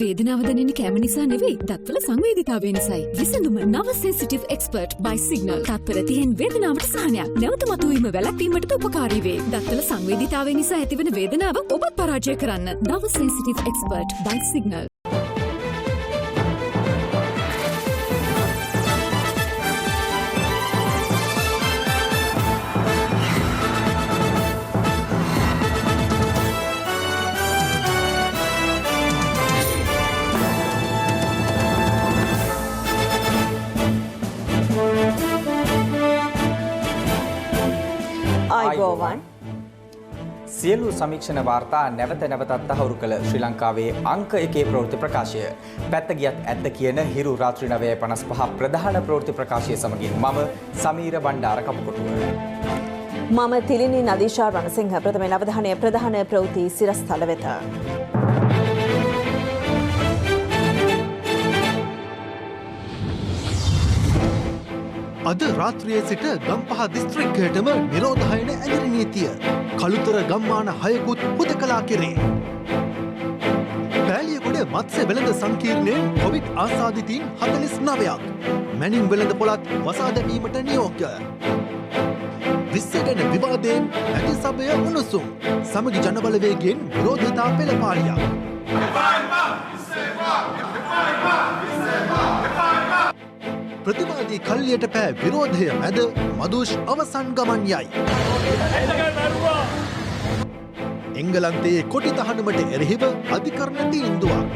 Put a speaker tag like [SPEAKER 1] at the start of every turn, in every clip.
[SPEAKER 1] වේදනාව දැනෙන්නේ කැම නිසා නෙවෙයි, දත්වල සංවේදීතාවය නිසායි. විසඳුම නව සෙන්සිටිව් එක්ස්පර්ට් by සිග්නල්. තත්පර 30න් වේදනාවට සහනයක්. නැවත මතුවීම වැළැක්වීමට උපකාරී වේ. දත්වල සංවේදීතාවය නිසා ඇතිවන වේදනාව ඔබත් පරාජය කරන්න. නව සෙන්සිටිව් එක්ස්පර්ට් by සිග්නල්.
[SPEAKER 2] සියලු සමීක්ෂණ වාර්තා නැවත නැවතත් තහවුරු කළ ශ්‍රී ලංකාවේ අංක 1 ප්‍රවෘත්ති ප්‍රකාශය. පැත්ත ගියත් ඇත්ත කියන හිරු රාත්‍රී 9:55 ප්‍රධාන ප්‍රවෘත්ති ප්‍රකාශය සමගින් මම සමීර බණ්ඩාර කපුකොටුව.
[SPEAKER 3] මම තිලිනී නදීෂා රණසිංහ. ප්‍රථම අවධානය ප්‍රධාන ප්‍රවෘත්ති සිරස්තල වෙත.
[SPEAKER 4] අද රාත්‍රියේ සිට ගම්පහ දිස්ත්‍රික්කයටම නිරෝධායන ඇදිරි නීතිය. කළුතර ගම්මාන 6කුත් හුදකලා කෙරේ. පෑලියගොඩ මත්ස්‍ය වෙළඳ සංකීර්ණයෙන් කොවිඩ් ආසාදිතයින් 49ක්. මැනින් වෙළඳ පොළත් වසා දැමීමට නියෝග. විශ්සගෙන විවාදයෙන් ඇති සභය උණුසුම්. සමගි ජනබලවේගයෙන් විරෝධතා පෙළපාලියක්. ප්‍රතිවාදී කල්ලියට පෑ විරෝධය මැද මදුෂ් අවසන් ගමන් යයි. එංගලන්තයේ කොටි තහනමට එරෙහිව අධිකරණ තීන්දුවක්.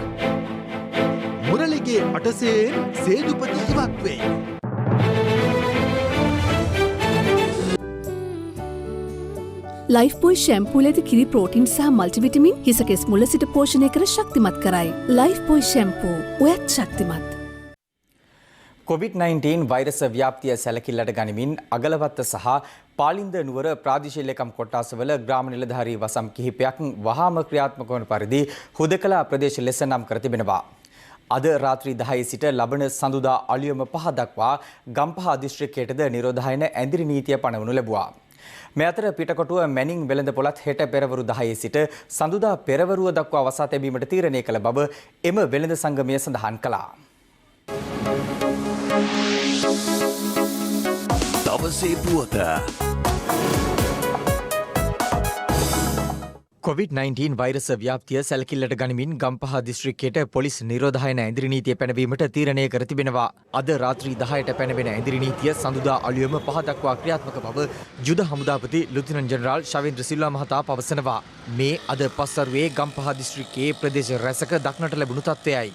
[SPEAKER 4] මුරලිගේ අටසයෙන් සේදුපති ඉවත් වෙයි.
[SPEAKER 1] ලයිෆ් බොයි ෂැම්පූල ඇති කිරි ප්‍රෝටින් සහ මල්ටිවිටමින් හිසකෙස් මුල සිට පෝෂණය කර ශක්තිමත් කරයි. ලයිෆ් බොයි ෂැම්පූ ඔයත් ශක්තිමත්.
[SPEAKER 2] COVID-19 වෛරස ව්‍යාප්තිය සැලකිල්ලට ගනිමින් අගලවත්ත සහ පාලින්ද නුවර ප්‍රාදේශීය ලේකම් කොට්ටාසවල ග්‍රාම නිලධාරී වසම් කිහිපයක් වහාම ක්‍රියාත්මක වන පරිදි හුදකලා ප්‍රදේශ ලෙස නම් කර තිබෙනවා. අද රාත්‍රී 10 සිට ලබන සඳුදා අලුයම 5 දක්වා ගම්පහ දිස්ත්‍රික්කයටද නිරෝධායන ඇඳිරි නීතිය පනවනු ලැබුවා. මේ අතර පිටකොටුව මැනින් වෙළඳ පොළත් හෙට පෙරවරු 10 සිට සඳුදා පෙරවරුව දක්වා වසා තැබීමට තීරණය කළ බව එම වෙළඳ සංගමය සඳහන් කළා.
[SPEAKER 5] දවසේ පුවත.
[SPEAKER 2] COVID-19 වෛරස ව්‍යාප්තිය සැලකිල්ලට ගනිමින් ගම්පහ දිස්ත්‍රික්කයට පොලිස් නිරෝධායන ඇඳිරි නීතිය පැනවීමට තීරණය කර තිබෙනවා. අද රාත්‍රී 10ට පැනවෙන ඇඳිරි නීතිය සඳුදා අලුයම 5 දක්වා ක්‍රියාත්මක බව යුද හමුදාපති ලුතිනන්ට් ජෙනරාල් ශවේන්ද්‍ර සිල්වා මහතා පවසනවා. මේ අද පස්වරුවේ ගම්පහ දිස්ත්‍රික්කයේ ප්‍රදේශ රැසක දක්නට ලැබුණු තත්ත්වයයි.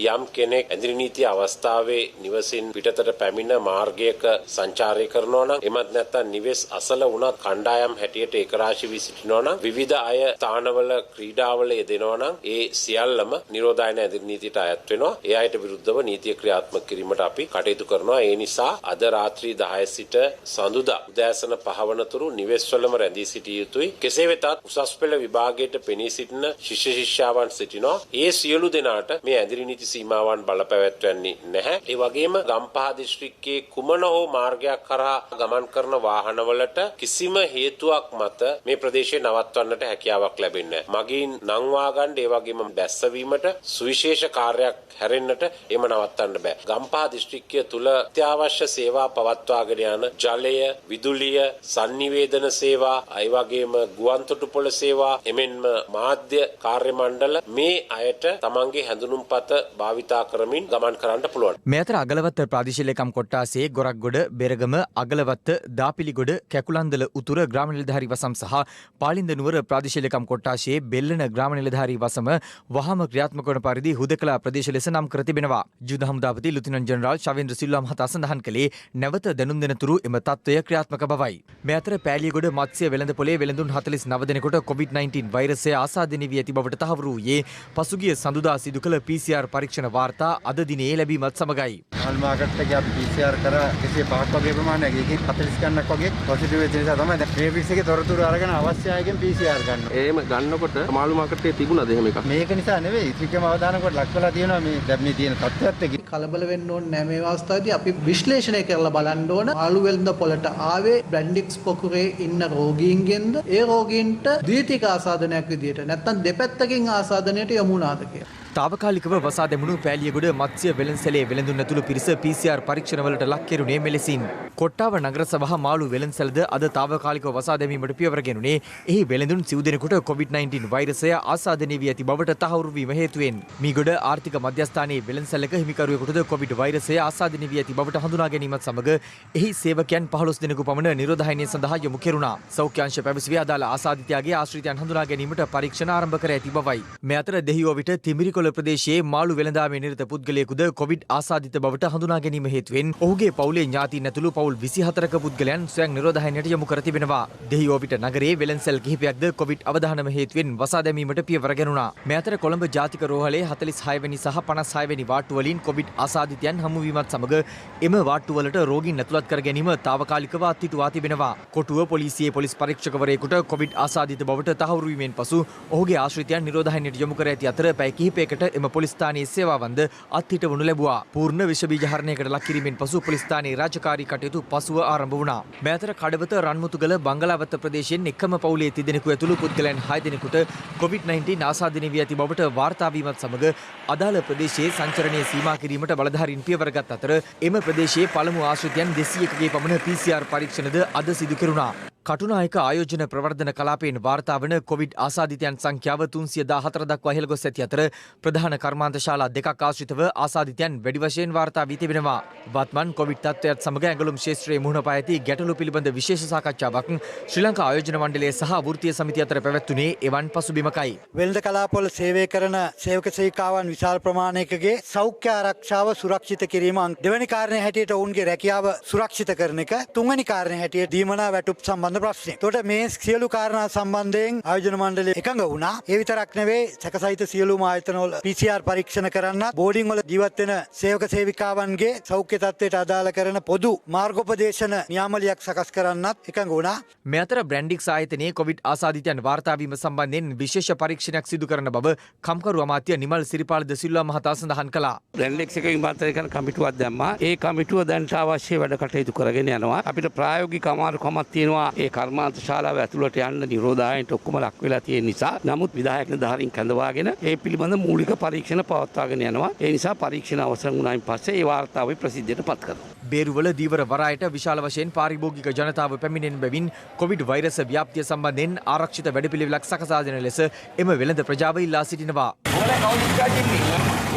[SPEAKER 6] යම් කෙනෙක් ඇඳිරි නීතිය අවස්ථාවේ නිවසින් පිටතට පැමිණ මාර්ගයක සංචාරය කරනවා නම් එමත් නැත්නම් නිවෙස් අසල වුණත් කණ්ඩායම් හැටියට ඒකරාශී වී සිටිනවා නම් විවිධ අය ස්ථානවල ක්‍රීඩාවල යෙදෙනවා නම් ඒ සියල්ලම නිරෝධායන ඇඳිරි නීතියට අයත් වෙනවා. ඒ අයට විරුද්ධව නීතිය ක්‍රියාත්මක කිරීමට අපි කටයුතු කරනවා. ඒ නිසා අද රාත්‍රී 10 සිට සඳුදා උදෑසන 5 වනතුරු නිවෙස්වලම රැඳී සිටිය යුතුයි. කෙසේ වෙතත් උසස් පෙළ විභාගයට පෙනී සිටින ශිෂ්‍ය ශිෂ්‍යාවන් සිටිනවා. ඒ සියලු දෙනාට මේ ඇඳිරි නීති සීමාවන් බලපැවැත්වන්නේ නැහැ. ඒ වගේම ගම්පහ දිස්ත්‍රික්කයේ කුමන හෝ මාර්ගයක් කරා ගමන් කරන වාහනවලට කිසිම හේතුවක් මත මේ ප්‍රදේශයේ නවත්වන්නට හැකියාවක් ලැබෙන්නේ නැහැ. මගින් නංවා ගන්න ඒ වගේම බැස්සවීමට සුවිශේෂ කාර්යයක් හැරෙන්නට එම නවත්තන්න බෑ. ගම්පහ දිස්ත්‍රික්කය තුල අත්‍යවශ්‍ය සේවා පවත්වාගෙන යන ජලය, විදුලිය, sannivedana සේවා, ඒ වගේම ගුවන් තොටුපොළ සේවා, එමෙන්ම මාධ්‍ය කාර්ය මණ්ඩල මේ අයට තමන්ගේ හැඳුනුම්පත භාවිතා කරමින් ගමන් කරන්න පුළුවන්.
[SPEAKER 2] මේ අතර අගලවත්ත ප්‍රාදේශීය ලේකම් කොට්ටාසේ ගොරක්ගොඩ, බෙරගම, අගලවත්ත, දාපිලිගොඩ, කැකුලන්දල උතුර ග්‍රාම නිලධාරී වසම් සහ පාලින්ද නුවර ප්‍රාදේශීය ලේකම් කොට්ටාසේ බෙල්ලන ග්‍රාම නිලධාරී වසම වහාම ක්‍රියාත්මක වන පරිදි හුදකලා ප්‍රදේශ ලෙස නම් කර තිබෙනවා. යුද හමුදාපති ලුතිනන්ට් ජෙනරාල් ශවේන්ද්‍ර සිල්වා මහතා සඳහන් කළේ නැවත දැනුම් දෙන තුරු එම තත්ත්වය ක්‍රියාත්මක බවයි. මේ අතර පෑලියගොඩ මත්ස්‍ය වෙළඳ පොලේ වෙළඳුන් 49 දෙනෙකුට COVID-19 වෛරසය ආසාදනය වී ඇති බවට තහවුරු වූයේ පසුගිය සඳුදා සිදු කළ PCR පරීක්ෂා පරීක්ෂණ වාර්තා අද දිනේ ලැබීමත් සමගයි.
[SPEAKER 7] මල් මාකට් එකේ අපි PCR කරා 105ක් වගේ ප්‍රමාණයක්. ඒකෙන් 40 ගණනක් වගේ පොසිටිව් වෙච්ච නිසා තමයි දැන් ප්‍රේෆික්ස් එකේ තොරතුරු අරගෙන අවශ්‍ය අයගෙන් PCR ගන්නවා.
[SPEAKER 8] එහෙම ගන්නකොට මාළු මාකට් එකේ තිබුණාද එහෙම එකක්?
[SPEAKER 7] මේක නිසා නෙවෙයි ත්‍රිකම අවධානයකට ලක් වෙලා තියෙනවා මේ දැන් මේ තියෙන තත්ත්වයත් එක්ක.
[SPEAKER 9] කලබල වෙන්න ඕනේ නැහැ මේ අවස්ථාවේදී අපි විශ්ලේෂණය කරලා බලන්න ඕන මාළු වෙළඳ පොළට ආවේ බ්‍රැන්ඩික්ස් පොකුරේ ඉන්න රෝගීන්ගෙන්ද ඒ රෝගීන්ට ද්විතීක ආසාදනයක් විදියට නැත්නම් දෙපැත්තකින් ආසාදනයට යොමු වුණාද කියලා.
[SPEAKER 2] තාවකාලිකව වසා දැමුණු පෑලියගොඩ මත්ස්‍ය වෙළඳසැලේ වෙළඳුන් ඇතුළු පිරිස PCR පරීක්ෂණවලට ලක් කෙරුණේ මෙලෙසින්. කොට්ටාව නගර සභා මාළු වෙළඳසැලද අද තාවකාලිකව වසා දැමීමට පියවර ගෙනුනේ එහි වෙළඳුන් සිව් දෙනෙකුට COVID-19 වෛරසය ආසාදනය වී ඇති බවට තහවුරු වීම හේතුවෙන්. මීගොඩ ආර්ථික මධ්‍යස්ථානයේ වෙළඳසැලක හිමිකරුවෙකුටද COVID වෛරසය ආසාදනය වී ඇති බවට හඳුනා ගැනීමත් සමග එහි සේවකයන් 15 දෙනෙකු පමණ නිරෝධායනය සඳහා යොමු කෙරුණා. සෞඛ්‍ය අංශ පැවසුවේ අදාළ ආසාදිතයාගේ ආශ්‍රිතයන් හඳුනා ගැනීමට පරීක්ෂණ ආරම්භ කර ඇති බවයි. මේ අතර දෙහියෝ විට තිමිරිකොළ ප්‍රදේශයේ මාළු වෙළඳාමේ නිරත පුද්ගලයෙකුද COVID ආසාදිත බවට හඳුනා ගැනීම හේතුවෙන් ඔහුගේ පවුලේ ඥාතීන් ඇතුළු පවුල් 24ක පුද්ගලයන් ස්වයං නිරෝධායනයට යොමු කර තිබෙනවා. දෙහියෝ විට නගරයේ වෙළඳසැල් කිහිපයක්ද COVID අවදානම හේතුවෙන් වසා දැමීමට පියවර ගැනුණා. මේ අතර කොළඹ ජාතික රෝහලේ 46 වෙනි සහ 55 වෙනි වාට්ටු වලින් COVID ආසාදිතයන් හමු වීමත් සමග එම වාට්ටු වලට රෝගීන් ඇතුළත් කර ගැනීම තාවකාලිකව අත්හිටුවා තිබෙනවා. කොටුව පොලිසියේ පොලිස් පරීක්ෂකවරයෙකුට COVID ආසාදිත බවට තහවුරු වීමෙන් පසු ඔහුගේ ආශ්‍රිතයන් නිරෝධායනයට යොමු කර ඇති අතර පැය කිහිපයකට එම පොලිස් ස්ථානයේ සේවාවන්ද අත්හිටවනු ලැබුවා. පූර්ණ විෂ බීජ හරණයකට ලක් කිරීමෙන් පසු පොලිස් ස්ථානයේ රාජකාරී කටයුතු පසුව ආරම්භ වුණා. මේ අතර කඩවත රන්මුතුගල බංගලාවත ප්‍රදේශයෙන් එකම පවුලේ තිදෙනෙකු ඇතුළු පුද්ගලයන් 6 දෙනෙකුට COVID-19 ආසාදනය වී ඇති බවට වාර්තා වීමත් සමග අදාළ ප්‍රදේශයේ සංචරණය සීමා කිරීමට බලධාරීන් පියවර ගත් අතර එම ප්‍රදේශයේ පළමු ආශ්‍රිතයන් 201ගේ පමණ PCR පරීක්ෂණද අද සිදු කෙරුණා. කටුනායක ආයෝජන ප්‍රවර්ධන කලාපයෙන් වාර්තා වන කොවිඩ් ආසාදිතයන් සංඛ්‍යාව 314 දක්වා ඉහළ ගොස් ඇති අතර ප්‍රධාන කර්මාන්ත ශාලා දෙකක් ආශ්‍රිතව ආසාදිතයන් වැඩි වශයෙන් වාර්තා වී තිබෙනවා. වත්මන් කොවිඩ් තත්ත්වයත් සමග ඇඟලුම් ක්ෂේත්‍රයේ මුහුණ පා ඇති ගැටලු පිළිබඳ විශේෂ සාකච්ඡාවක් ශ්‍රී ලංකා ආයෝජන මණ්ඩලය සහ වෘත්තීය සමිතිය අතර පැවැත්වුණේ එවන් පසුබිමකයි.
[SPEAKER 10] වෙළඳ කලාපවල සේවය කරන සේවක සේවිකාවන් විශාල ප්‍රමාණයකගේ සෞඛ්‍ය ආරක්ෂාව සුරක්ෂිත කිරීම දෙවැනි කාරණය හැටියට ඔවුන්ගේ රැකියාව සුරක්ෂිත කරන එක, තුන්වැනි කාරණය හැටියට දීමනා වැටුප් සම්බන්ධ ප්‍රශ්නේ. එතකොට මේ සියලු කාරණා සම්බන්ධයෙන් ආයෝජන මණ්ඩලය එකඟ වුණා. ඒ විතරක් නෙවෙයි සැකසහිත සියලුම ආයතනවල PCR පරීක්ෂණ කරන්නත්, බෝඩින් වල ජීවත් වෙන සේවක සේවිකාවන්ගේ සෞඛ්‍ය තත්ත්වයට අදාළ කරන පොදු මාර්ගෝපදේශන නියාමලියක් සකස් කරන්නත් එකඟ වුණා.
[SPEAKER 2] මේ අතර බ්‍රැන්ඩික්ස් ආයතනයේ කොවිඩ් ආසාදිතයන් වාර්තා වීම සම්බන්ධයෙන් විශේෂ පරීක්ෂණයක් සිදු කරන බව කම්කරු අමාත්‍ය නිමල් සිරිපාල ද සිල්වා මහතා සඳහන් කළා.
[SPEAKER 8] බ්‍රැන්ඩික්ස් එක විමර්ශනය කරන කමිටුවක් දැම්මා. ඒ කමිටුව දැන්ට අවශ්‍ය වැඩ කටයුතු කරගෙන යනවා. අපිට ප්‍රායෝගික අමාරුකමක් තියෙනවා. ඒ කර්මාන්ත ශාලාව ඇතුළට යන්න නිරෝධායනට ඔක්කොම ලක් වෙලා තියෙන නිසා. නමුත් විධායක නිලධාරීන් කැඳවාගෙන ඒ පිළිබඳ මූලික පරීක්ෂණ පවත්වාගෙන යනවා. ඒ නිසා පරීක්ෂණ අවසන් වුණායින් පස්සේ ඒ වාර්තාව ප්‍රසිද්ධියට පත් කරනවා.
[SPEAKER 2] බේරුවල දීවර වරායට විශාල වශයෙන් පාරිභෝගික ජනතාව පැමිණෙන බැවින් කොවිඩ් වෛරස ව්‍යාප්තිය සම්බන්ධයෙන් ආරක්ෂිත වැඩපිළිවෙලක් සකසා දෙන ලෙස එම වෙළඳ ප්‍රජාව ඉල්ලා සිටිනවා.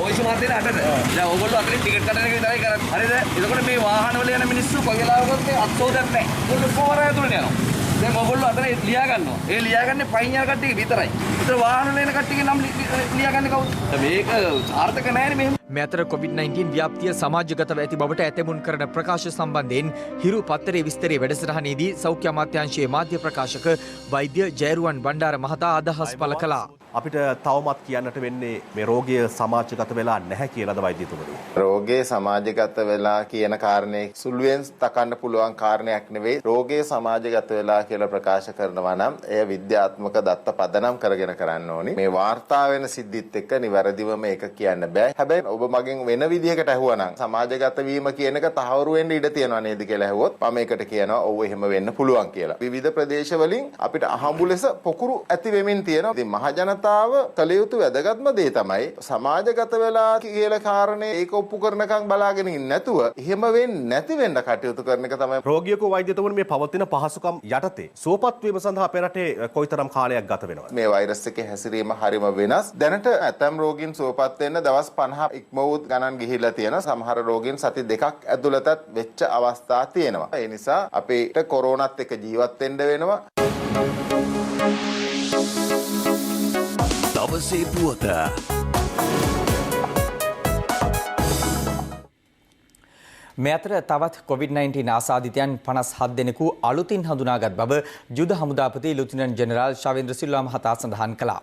[SPEAKER 11] ඔයිසු මාතේ අතට. දැන් ඕගොල්ලෝ අතරින් ටිකට් කටන එක විතරයි කරන්නේ. හරිද? එතකොට මේ වාහන වල යන මිනිස්සු කොහෙලාවකත් මේ අත්සෝදක් නැහැ. ඒක කොහොමද ඇතුළේ යනවා. දැන් ඕගොල්ලෝ අතර ලියා ගන්නවා. ඒ ලියාගන්නේ පයින් යන කට්ටිය විතරයි. ඒතර වාහන වල එන කට්ටියගේ නම් ලියාගන්නේ කවුද? මේක සාර්ථක නැහැනේ මෙහෙම.
[SPEAKER 2] මේ අතර COVID-19 ව්‍යාප්තිය සමාජගතව ඇති බවට ඇතැමුන් කරන ප්‍රකාශ සම්බන්ධයෙන් හිරු පත්තරේ විස්තරයේ වැඩසටහනේදී සෞඛ්‍ය අමාත්‍යාංශයේ මාධ්‍ය ප්‍රකාශක වෛද්‍ය ජයරුවන් බණ්ඩාර මහතා අදහස් පළ කළා.
[SPEAKER 12] අපිට තවමත් කියන්නට වෙන්නේ මේ රෝගය සමාජගත වෙලා නැහැ කියලාද වෛද්‍යතුමනි?
[SPEAKER 13] රෝගය සමාජගත වෙලා කියන කාරණේ සුළුවෙන් තකන්න පුළුවන් කාරණයක් නෙවෙයි. රෝගය සමාජගත වෙලා කියලා ප්‍රකාශ කරනවා නම් එය විද්‍යාත්මක දත්ත පදනම් කරගෙන කරන්න ඕනි. මේ වාර්තා වෙන සිද්ධිත් එක්ක නිවැරදිව මේක කියන්න බෑ. හැබැයි ඔබ මගෙන් වෙන විදිහකට ඇහුවා නම් සමාජගත වීම කියන එක තහවුරු වෙන්න ඉඩ තියෙනවා නේද කියලා ඇහුවොත් මම ඒකට කියනවා ඔව් එහෙම වෙන්න පුළුවන් කියලා. විවිධ ප්‍රදේශවලින් අපිට අහඹු ලෙස පොකුරු ඇති වෙමින් තියෙනවා. ඉතින් මහජනතාව කළ යුතු වැදගත්ම දේ තමයි සමාජගත වෙලා කියලා කාරණේ ඒක ඔප්පු කරනකම් බලාගෙන ඉන්නේ නැතුව එහෙම වෙන්නේ නැති වෙන්න කටයුතු කරන එක තමයි.
[SPEAKER 12] රෝගියෙකු වෛද්‍යතුමනි මේ පවතින පහසුකම් යටතේ සුවපත් වීම සඳහා අපේ රටේ කොයිතරම් කාලයක් ගත වෙනවද?
[SPEAKER 13] මේ වෛරස් එකේ හැසිරීම හරිම වෙනස්. දැනට ඇතම් රෝගීන් සුවපත් වෙන්න දවස් 50 ඉක්ම වූ ගණන් ගිහිල්ලා තියෙනවා. සමහර රෝගීන් සති දෙකක් ඇතුළතත් වෙච්ච අවස්ථා තියෙනවා. ඒ නිසා අපිට කොරෝනාත් එක්ක ජීවත් වෙන්න වෙනවා.
[SPEAKER 5] දවසේ පුවත
[SPEAKER 2] මේ අතර තවත් COVID-19 ආසාදිතයන් 57 දෙනෙකු අලුතින් හඳුනාගත් බව යුද හමුදාපති ලුතිනන්ට් ජෙනරාල් ශවේන්ද්‍ර සිල්වා මහතා සඳහන් කළා.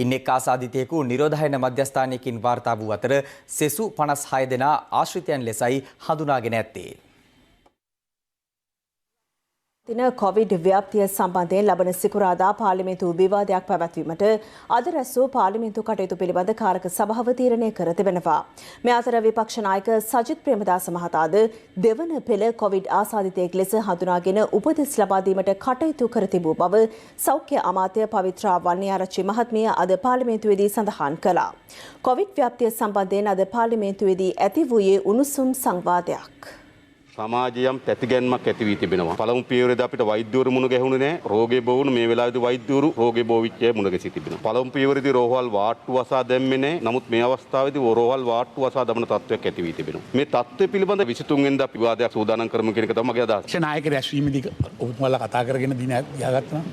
[SPEAKER 2] ඉන් එක් ආසාදිතයෙකු නිරෝධායන මධ්‍යස්ථානයකින් වාර්තා වූ අතර සෙසු 56 දෙනා ආශ්‍රිතයන් ලෙසයි හඳුනාගෙන ඇත්තේ.
[SPEAKER 3] දින කොවිඩ් ව්‍යාප්තිය සම්බන්ධයෙන් ලබන සිකුරාදා පාර්ලිමේන්තු විවාදයක් පැවැත්වීමට අද රැස් වූ පාර්ලිමේන්තු කටයුතු පිළිබඳ කාරක සභාව තීරණය කර තිබෙනවා. මේ අතර විපක්ෂ නායක සජිත් ප්‍රේමදාස මහතාද දෙවන පෙළ කොවිඩ් ආසාදිතයෙක් ලෙස හඳුනාගෙන උපදෙස් ලබා දීමට කටයුතු කර තිබූ බව සෞඛ්‍ය අමාත්‍ය පවිත්‍රා වන්නිආරච්චි මහත්මිය අද පාර්ලිමේන්තුවේදී සඳහන් කළා. කොවිඩ් ව්‍යාප්තිය සම්බන්ධයෙන් අද පාර්ලිමේන්තුවේදී ඇති වූයේ උණුසුම් සංවාදයක්.
[SPEAKER 14] සමාජයම් තැතිගැන්මක් ඇති වී තිබෙනවා. පළමු පියවරේදී අපිට වෛද්‍යවරු මුණ ගැහුණේ නැහැ. රෝගේ බොවුණු මේ වෙලාවේදී වෛද්‍යවරු රෝගේ බොවිච්ච මුණ ගැසී තිබෙනවා. පළමු පියවරේදී රෝහල් වාට්ටු වසා දැම්මේ නැහැ. නමුත් මේ අවස්ථාවේදී රෝහල් වාට්ටු වසා දමන තත්ත්වයක් ඇති වී තිබෙනවා. මේ තත්ත්වය පිළිබඳ 23 වෙනිදා විවාදයක් සූදානම් කරමු කියන එක තමයි මගේ අදහස.
[SPEAKER 15] නායක රැස්වීමේදී ඔබතුමාලා කතා කරගෙන දිනයක් යාගත්තා.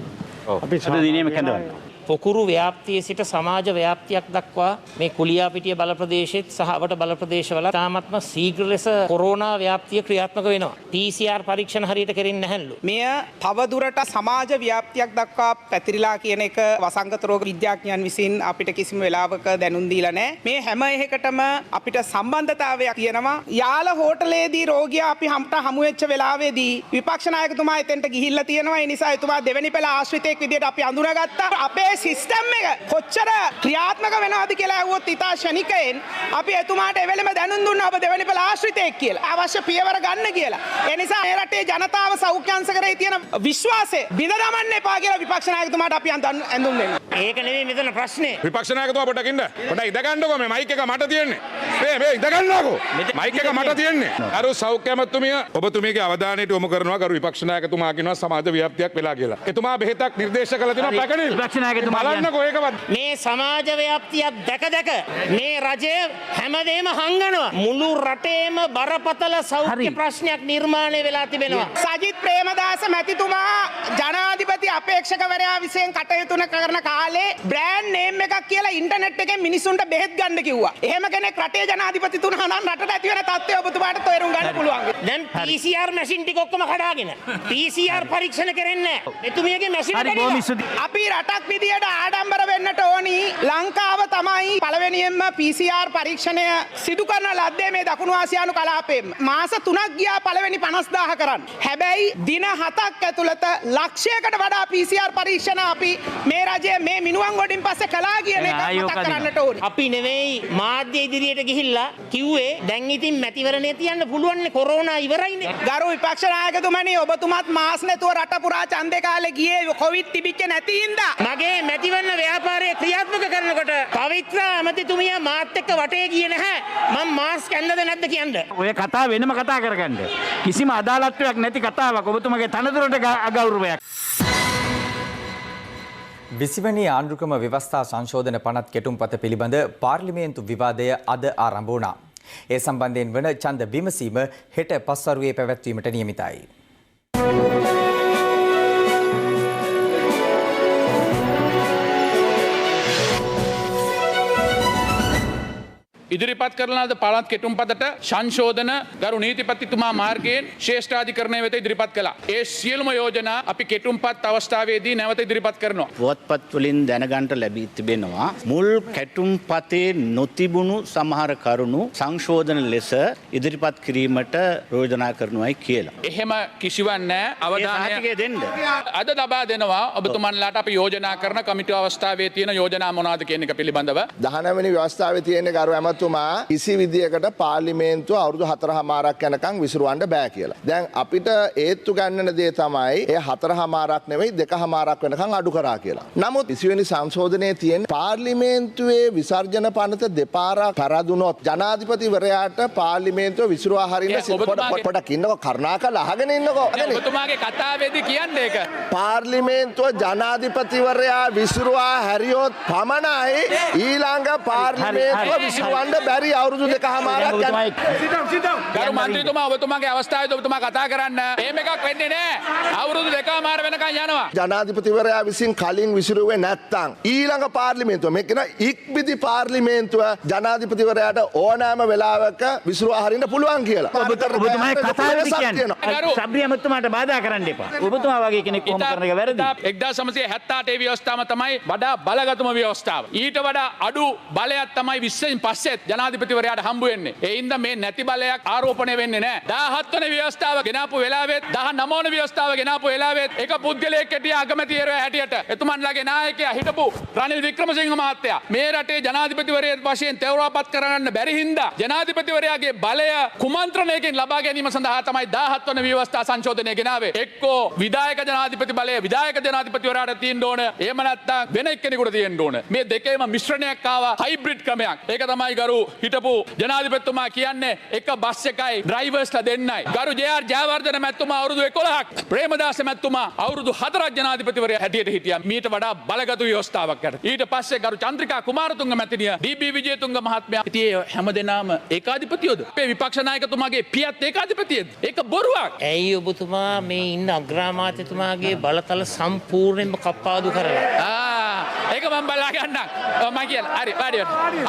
[SPEAKER 14] ඔව්. අපි අද දිනේම කැඳවනවා.
[SPEAKER 16] පොකුරු ව්‍යාප්තිය සිට සමාජ ව්‍යාප්තියක් දක්වා මේ කුලියාපිටිය බල ප්‍රදේශෙත් සහ අවට බල ප්‍රදේශවල තාමත්ම ශීඝ්‍ර ලෙස කොරෝනා ව්‍යාප්තිය ක්‍රියාත්මක වෙනවා. PCR පරීක්ෂණ හරියට කෙරෙන්නේ නැහැලු.
[SPEAKER 17] මෙය තවදුරට සමාජ ව්‍යාප්තියක් දක්වා පැතිරිලා කියන එක වසංගත රෝග විද්‍යාඥයන් විසින් අපිට කිසිම වෙලාවක දැනුම් දීලා නැහැ. මේ හැම එකකටම අපිට සම්බන්ධතාවයක් තියෙනවා. යාල හෝටලේදී රෝගියා අපි හමු වෙච්ච වෙලාවේදී විපක්ෂ නායකතුමා එතෙන්ට ගිහිල්ලා තියෙනවා. ඒ නිසා එතුමා දෙවෙනි පෙළ ආශ්‍රිතයෙක් විදියට අපි අඳුනගත්තා. අපේ සිස්ටම් එක කොච්චර ක්‍රියාත්මක වෙනවද කියලා ඇහුවොත් ඉතා ශනිකයෙන් අපි එතුමාට එවෙලෙම දැනුම් දුන්නා ඔබ දෙවෙනි පෙළ ආශ්‍රිතයෙක් කියලා. අවශ්‍ය පියවර ගන්න කියලා. ඒ නිසා මේ රටේ ජනතාව සෞඛ්‍ය අංශකරේ තියෙන විශ්වාසය බිඳ දමන්න එපා කියලා විපක්ෂ නායකතුමාට අපි ඇඳුම් දෙනවා.
[SPEAKER 16] ඒක නෙවෙයි මෙතන ප්‍රශ්නේ.
[SPEAKER 18] විපක්ෂ නායකතුමා පොඩ්ඩක් ඉන්න. පොඩ්ඩක් ඉඳ ගන්නකෝ මේ මයික් එක මට තියෙන්නේ. මේ ඉඳ ගන්නකෝ. මයික් එක මට තියෙන්නේ. අර සෞඛ්‍ය අමාත්‍යතුමිය ඔබතුමියගේ අවධානයට යොමු කරනවා කරු විපක්ෂ නායකතුමා කියනවා සමාජ ව්‍යාප්තියක් වෙලා කියලා. එතුමා බෙහෙතක් නිර්දේශ කළා තියෙනවා පැකණිල්. විපක්ෂ නායකතුමා බලන්නකෝ ඒකවත්.
[SPEAKER 16] මේ සමාජ ව්‍යාප්තියක් දැක මේ රජය හැමදේම හංගනවා. මුළු රටේම බරපතල සෞඛ්‍ය ප්‍රශ්නයක් නිර්මාණය වෙලා තිබෙනවා.
[SPEAKER 17] සජිත් ප්‍රේමදාස මැතිතුමා ජනාධිපති අපේක්ෂකවරයා විසින් කටයුතු කරන කාලේ බ්‍රෑන්ඩ් නේම් එකක් කියලා ඉන්ටර්නෙට් එකෙන් මිනිසුන්ට බෙහෙත් ගන්න කිව්වා. එහෙම කෙනෙක් රටේ ජනාධිපතිතුමා නම් රටට ඇති වෙන තත්ත්වය ඔබතුමාට තේරුම් ගන්න පුළුවන්.
[SPEAKER 16] දැන් PCR මැෂින් ටික ඔක්කොම කඩාගෙන PCR පරීක්ෂණ කරන්නේ නැහැ. එතුමියගේ මැෂින් එක
[SPEAKER 17] අපි රටක් විදියට ආඩම්බර වෙන්නට ඕනි. ලංකාව තමයි පළවෙනියෙන්ම PCR පරීක්ෂණය සිදු කරන ලද්දේ මේ දකුණු ආසියානු කලාපයෙන්. මාස 3ක් ගියා පළවෙනි 50000 කරන්න. හැබැයි දින 7ක් ඇතුළත ලක්ෂයකට වඩා PCR පරීක්ෂණ අපි මේ රජය මේ මිනුවන් ගොඩින් පස්සේ කළා කියන එක මතක් කරන්නට ඕනි.
[SPEAKER 16] අපි නෙවෙයි මාධ්‍ය ඉදිරියට ගිහිල්ලා කිව්වේ දැන් ඉතින් මැතිවරණේ තියන්න පුළුවන් නේ කොරෝනා ඉවරයිනේ.
[SPEAKER 17] ගරු විපක්ෂ නායකතුමනි ඔබතුමාත් මාස් නැතුව රට පුරා ඡන්දේ කාලේ ගියේ කොවිඩ් තිබිච්ච නැති හින්දා.
[SPEAKER 16] මගේ මැතිවරණ ව්‍යාපාරය ක්‍රියාත්මක කරනකොට පවිත්‍රා ඇමතිතුමිය මාත් එක්ක වටේ ගියේ නැහැ. මම මාස්ක් ඇඳද නැද්ද කියන්න.
[SPEAKER 15] ඔය කතාව වෙනම කතා කරගන්න. කිසිම අදාළත්වයක් නැති කතාවක්. ඔබතුමගේ තනතුරට අගෞරවයක්.
[SPEAKER 2] 20 වෙනි ආණ්ඩුක්‍රම ව්‍යවස්ථා සංශෝධන පනත් කෙටුම්පත පිළිබඳ පාර්ලිමේන්තු විවාදය අද ආරම්භ වුණා. ඒ සම්බන්ධයෙන් වන ඡන්ද විමසීම හෙට පස්වරුවේ පැවැත්වීමට නියමිතයි.
[SPEAKER 18] ඉදිරිපත් කරන ලද පළාත් කෙටුම්පතට සංශෝධන ගරු නීතිපතිතුමා මාර්ගයෙන් ශ්‍රේෂ්ඨාධිකරණය වෙත ඉදිරිපත් කළා. ඒ සියලුම යෝජනා අපි කෙටුම්පත් අවස්ථාවේදී නැවත ඉදිරිපත් කරනවා.
[SPEAKER 19] පුවත්පත් වලින් දැනගන්නට ලැබී තිබෙනවා මුල් කෙටුම්පතේ නොතිබුණු සමහර කරුණු සංශෝධන ලෙස ඉදිරිපත් කිරීමට යෝජනා කරනවායි කියලා.
[SPEAKER 18] එහෙම කිසිවක් නැහැ. අවධානය
[SPEAKER 19] දෙන්න.
[SPEAKER 18] අද ලබා දෙනවා ඔබතුමන්ලාට අපි යෝජනා කරන කමිටුව අවස්ථාවේ තියෙන යෝජනා මොනවාද කියන එක පිළිබඳව.
[SPEAKER 13] 19 වෙනි ව්‍යවස්ථාවේ තියෙන ගරු ඇමතුමා කිසි විදියකට පාර්ලිමේන්තුව අවුරුදු 4මාරක් යනකම් විසිරවන්න බෑ කියලා. දැන් අපිට ඒත්තු ගන්නන දේ තමයි ඒ 4මාරක් නෙවෙයි 2මාරක් වෙනකම් අඩු කරා කියලා. නමුත් 20 වෙනි සංශෝධනයේ තියෙන පාර්ලිමේන්තුවේ විසර්ජන පනත දෙපාරක් පරදුනොත් ජනාධිපතිවරයාට පාර්ලිමේන්තුව විසිරවා හරින්න පොඩක් ඉන්නකෝ කරුණාකරලා අහගෙන ඉන්නකෝ.
[SPEAKER 18] ඔබතුමාගේ කතාවේදී කියන්නේ ඒක.
[SPEAKER 13] පාර්ලිමේන්තුව ජනාධිපතිවරයා විසිරවා හැරියොත් පමණයි ඊළඟ පාර්ලිමේන්තුව විසිරවන්න
[SPEAKER 5] බැරි අවුරුදු දෙකමාරක්
[SPEAKER 11] ගරු මන්ත්‍රීතුමා ඔබතුමාගේ අවස්ථාවේ ඔබතුමා කතා කරන්න. එහෙම එකක් වෙන්නේ නැහැ. අවුරුදු දෙකමාර වෙනකන් යනවා.
[SPEAKER 5] ජනාධිපතිවරයා විසින් කලින් විසිරුවේ නැත්තම් ඊළඟ පාර්ලිමේන්තුව මේ කියන ඉක්බිති පාර්ලිමේන්තුව ජනාධිපතිවරයාට ඕනෑම වෙලාවක විසිරුවා හරින්න පුළුවන් කියලා.
[SPEAKER 15] ඔබතුමායි කතාවේදී කියන්නේ සබ්‍රිය මහත්මයාට බාධා කරන්න එපා. ඔබතුමා වගේ කෙනෙක් කොහොම කරන එක වැරදි.
[SPEAKER 11] 1978 ව්‍යවස්ථාව තමයි වඩා බලගතුම ව්‍යවස්ථාව. ඊට වඩා අඩු බලයක් තමයි 20න් පස්සෙත් ජනාධිපතිවරයාට හම්බ වෙන්නේ. ඒ හින්දා මේ නැති බලයක් ආරෝපණය වෙන්නේ නැහැ. 17 වෙනි ව්‍යවස්ථාව ගෙනාපු වෙලාවෙත් 19 වෙනි ව්‍යවස්ථාව ගෙනාපු වෙලාවෙත් එක පුද්ගලයෙක් හිටියා අගමැතිවරයා හැටියට. එතුමන්ලාගේ නායකයා හිටපු රනිල් වික්‍රමසිංහ මහත්තයා මේ රටේ ජනාධිපතිවරයෙක් වශයෙන් තේරුවාපත් කරගන්න බැරි හින්දා ජනාධිපතිවරයාගේ බලය කුමන්ත්‍රණයකින් ලබා ගැනීම සඳහා තමයි 17 වෙනි ව්‍යවස්ථා සංශෝධනය ගෙනාවේ. එක්කෝ විධායක ජනාධිපති බලය විධායක ජනාධිපතිවරයාට තියෙන්න ඕන. එහෙම නැත්නම් වෙන එක්කෙනෙකුට තියෙන්න ඕන. මේ දෙකේම මිශ්‍රණයක් ආවා හයිබ්‍රිඩ් ක්‍රමයක්. ඒක තමයි ගරු හිටපු ජනාධිපතිතුමා කියන්නේ එක බස් එකයි ඩ්‍රයිවර්ස්ලා දෙන්නයි. ගරු ජේ.ආර්. ජයවර්ධන මැතිතුමා අවුරුදු 11ක් ප්‍රේමදාස මැතිතුමා අවුරුදු 4ක් ජනාධිපතිවරයා හැටියට හිටියා. මීට වඩා බලගතු ව්‍යවස්ථාවක් යට. ඊට පස්සේ ගරු චන්ද්‍රිකා කුමාරතුංග මැතිණිය ඩී.බී. විජේතුංග මහත්මයා ඉතින් හැමදෙනාම ඒකාධිපතියෝද? අපේ විපක්ෂ නායකතුමාගේ පියත් ඒකාධිපතියද? ඒක බොරුවක්.
[SPEAKER 16] ඇයි ඔබතුමා මේ ඉන්න අග්‍රාමාත්‍යතුමාගේ බලතල සම්පූර්ණයෙන්ම කප්පාදු කරලා?
[SPEAKER 11] ඒක මම බලා ගන්නම්. මම කියලා. හරි වැඩි.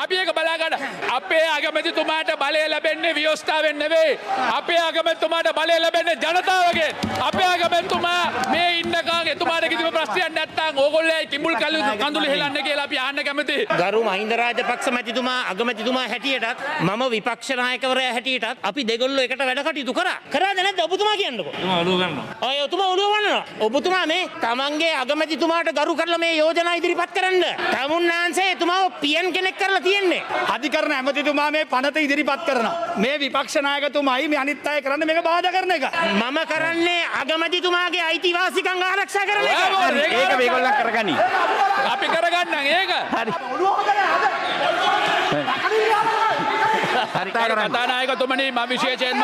[SPEAKER 11] අපි ඒක බලා ගන්න. අපේ අගමැතිතුමාට බලය ලැබෙන්නේ ව්‍යවස්ථාවෙන් නෙවෙයි. අපේ අගමැතිතුමාට බලය ලැබෙන්නේ ජනතාවගෙන්. අපේ අගමැතිතුමා මේ ඉන්න කාගේ එතුමාට කිසිම ප්‍රශ්නයක් නැත්තම් ඕගොල්ලෝයි කිඹුල් කඳුළු හෙලන්න කියලා අපි අහන්න කැමතියි.
[SPEAKER 16] ගරු මහින්ද රාජපක්ෂ මැතිතුමා අගමැතිතුමා හැටියටත් මම විපක්ෂ නායකවරයා හැටියටත් අපි දෙගොල්ලෝ එකට වැඩ කටයුතු කරා. කරාද නැද්ද ඔබතුමා කියන්නකෝ. ඔබතුමා ඔළුව ගන්නවා. ඔය ඔබතුමා ඔළුව ගන්නවා. ඔබතුමා මේ තමන්ගේ අගමැතිතුමාට ගරු කරලා මේ යෝජනා ඉදිරිපත් කරන්න. තමුන්නාන්සේ එතුමාව පියන් කෙනෙක් කරලා තියෙන්නේ.
[SPEAKER 15] අධිකරණ ඇමතිතුමා මේ පනත ඉදිරිපත් කරනවා. මේ විපක්ෂ නායකතුමායි මේ අනිත් අය කරන්නේ මේක බාධා කරන එක.
[SPEAKER 16] මම කරන්නේ අගමැතිතුමාගේ අයිතිවාසිකම් ආරක්ෂා කරන එක.
[SPEAKER 15] ඒක මේගොල්ලන් කරගනි.
[SPEAKER 11] අපි කරගන්නම් ඒක.
[SPEAKER 15] හරි.
[SPEAKER 11] කතානායකතුමනි මම විශේෂයෙන්ම